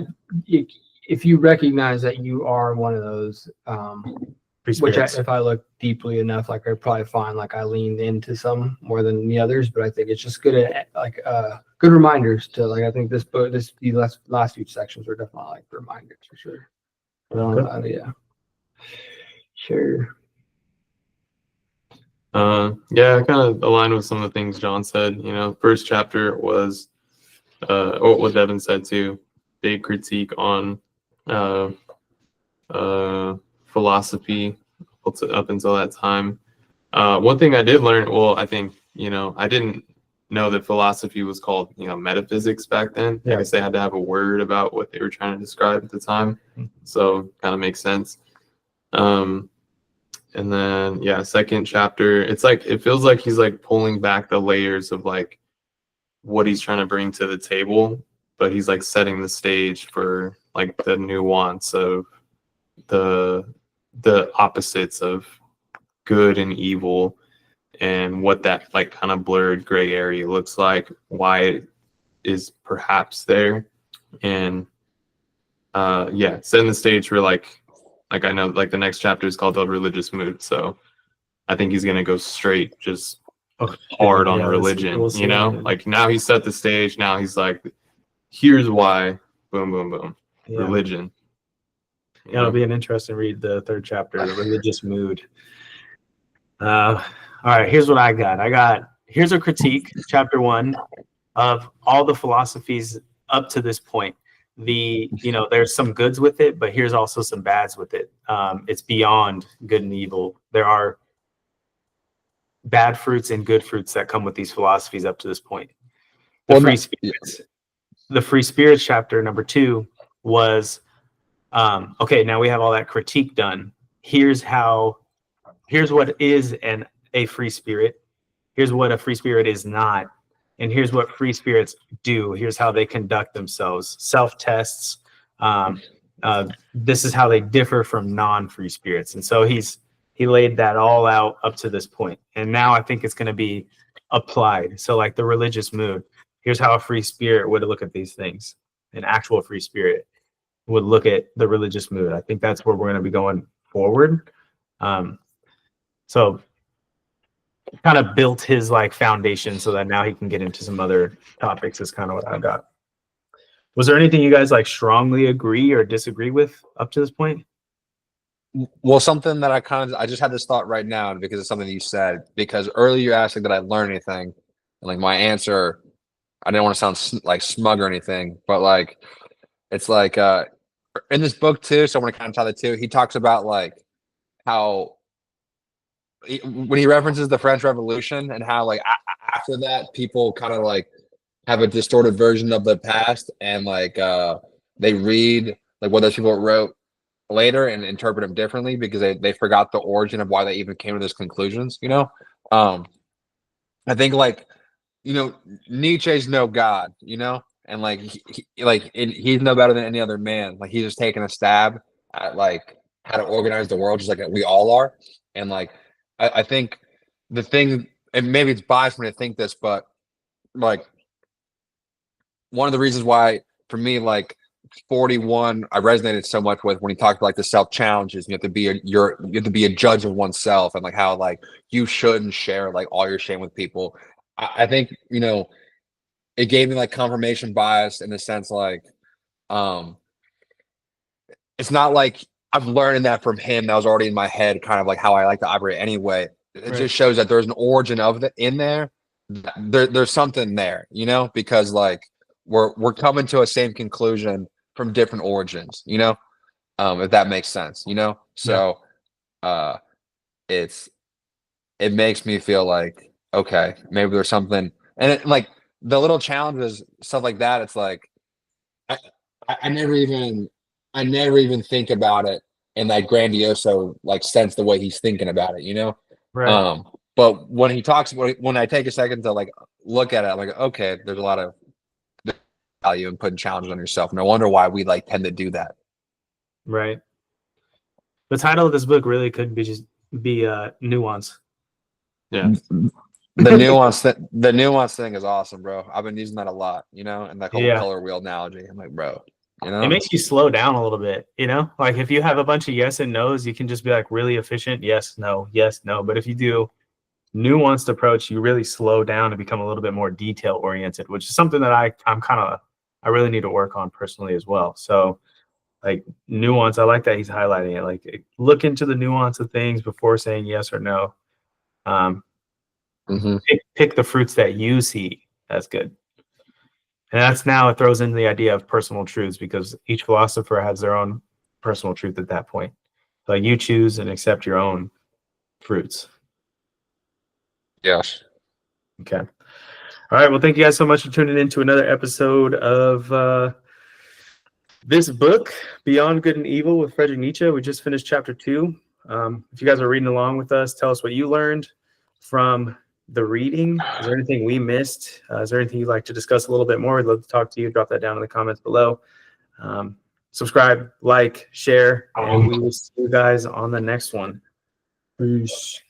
[SPEAKER 4] if you recognize that you are one of those,
[SPEAKER 2] free
[SPEAKER 4] Which
[SPEAKER 2] spirits.
[SPEAKER 4] if I look deeply enough, like I probably find like I lean into some more than the others, but I think it's just good at like good reminders to like I think this book these last few sections were definitely like reminders for sure. Yeah. Sure.
[SPEAKER 3] Yeah, I kind of aligned with some of the things John said. You know, first chapter was what Devin said too. Big critique on philosophy up until that time. One thing I did learn, well, I think, you know, I didn't know that philosophy was called, you know, metaphysics back then. I guess they had to have a word about what they were trying to describe at the time. So kind of makes sense. And then, yeah, second chapter, it's like, it feels like he's like pulling back the layers of like what he's trying to bring to the table, but he's like setting the stage for like the nuance of the opposites of good and evil and what that like kind of blurred gray area looks like, why it is perhaps there. And yeah, setting the stage for like I know like the next chapter is called The Religious Mood. So I think he's gonna go straight just hard on religion,
[SPEAKER 2] we'll see
[SPEAKER 3] you know? Like now he set the stage, now he's like, here's why, boom, boom, boom.
[SPEAKER 2] Yeah.
[SPEAKER 3] Religion.
[SPEAKER 2] Yeah, it'll be an interesting read, the third chapter, The Religious Mood. All right, here's what I got. Here's a critique, chapter 1, of all the philosophies up to this point. There's some goods with it, but here's also some bads with it. It's beyond good and evil. There are bad fruits and good fruits that come with these philosophies up to this point. The free spirits chapter number 2 was okay, now we have all that critique done. Here's what is a free spirit. Here's what a free spirit is not. And here's what free spirits do. Here's how they conduct themselves. Self-tests. This is how they differ from non-free spirits. And so he laid that all out up to this point. And now I think it's going to be applied. So like the religious mood. Here's how a free spirit would look at these things. An actual free spirit would look at the religious mood. I think that's where we're going to be going forward. So kind of built his like foundation so that now he can get into some other topics is kind of what I got. Was there anything you guys like strongly agree or disagree with up to this point?
[SPEAKER 1] Well, something that I just had this thought right now because of something you said, because earlier you asked like, did I learn anything? And like my answer, I didn't want to sound like smug or anything, but like, it's like, in this book too, so I want to kind of tie the two, he talks about like how when he references the French Revolution and how like after that people kind of like have a distorted version of the past and like they read like what those people wrote later and interpret them differently because they forgot the origin of why they even came to those conclusions, you know. I think like, you know, Nietzsche's no god, you know, and like he's no better than any other man. Like he's just taking a stab at like how to organize the world just like we all are. And like I think the thing, and maybe it's biased for me to think this, but like one of the reasons why for me like 41 I resonated so much with when he talked about like the self challenges. You have to be a judge of oneself and like how like you shouldn't share like all your shame with people. I think, you know, it gave me like confirmation bias in the sense like it's not like I'm learning that from him. That was already in my head, kind of like how I like to operate anyway. It just shows that there's an origin of it in there. There's something there, you know, because like we're coming to a same conclusion from different origins, you know, if that makes sense, you know. So it makes me feel like okay, maybe there's something, and it, like the little challenges, stuff like that. It's like I never even think about it in that grandioso like sense the way he's thinking about it, you know.
[SPEAKER 2] Right.
[SPEAKER 1] But when he talks, when I take a second to like look at it, I'm like, okay, there's a lot of value in putting challenges on yourself. No wonder why we like tend to do that.
[SPEAKER 2] Right. The title of this book really could be nuance.
[SPEAKER 3] Yeah.
[SPEAKER 1] The nuance thing is awesome, bro. I've been using that a lot, you know, and that whole
[SPEAKER 2] Yeah.
[SPEAKER 1] color wheel analogy. I'm like, bro, You know,
[SPEAKER 2] It makes you slow down a little bit, you know? Like if you have a bunch of yes and no's, you can just be like really efficient. Yes, no, yes, no. But if you do nuanced approach, you really slow down and become a little bit more detail oriented, which is something that I really need to work on personally as well. So like nuance, I like that he's highlighting it. Like look into the nuance of things before saying yes or no.
[SPEAKER 1] Mhm.
[SPEAKER 2] Pick the fruits that you see. That's good. And that's now it throws in the idea of personal truths because each philosopher has their own personal truth at that point. Like you choose and accept your own fruits.
[SPEAKER 1] Yes.
[SPEAKER 2] Okay. All right. Well, thank you guys so much for tuning in to another episode of this book, Beyond Good and Evil with Friedrich Nietzsche. We just finished chapter 2. If you guys are reading along with us, tell us what you learned from the reading. Is there anything we missed? Is there anything you'd like to discuss a little bit more? We'd love to talk to you. Drop that down in the comments below. Subscribe, like, share, and we will see you guys on the next one. Peace.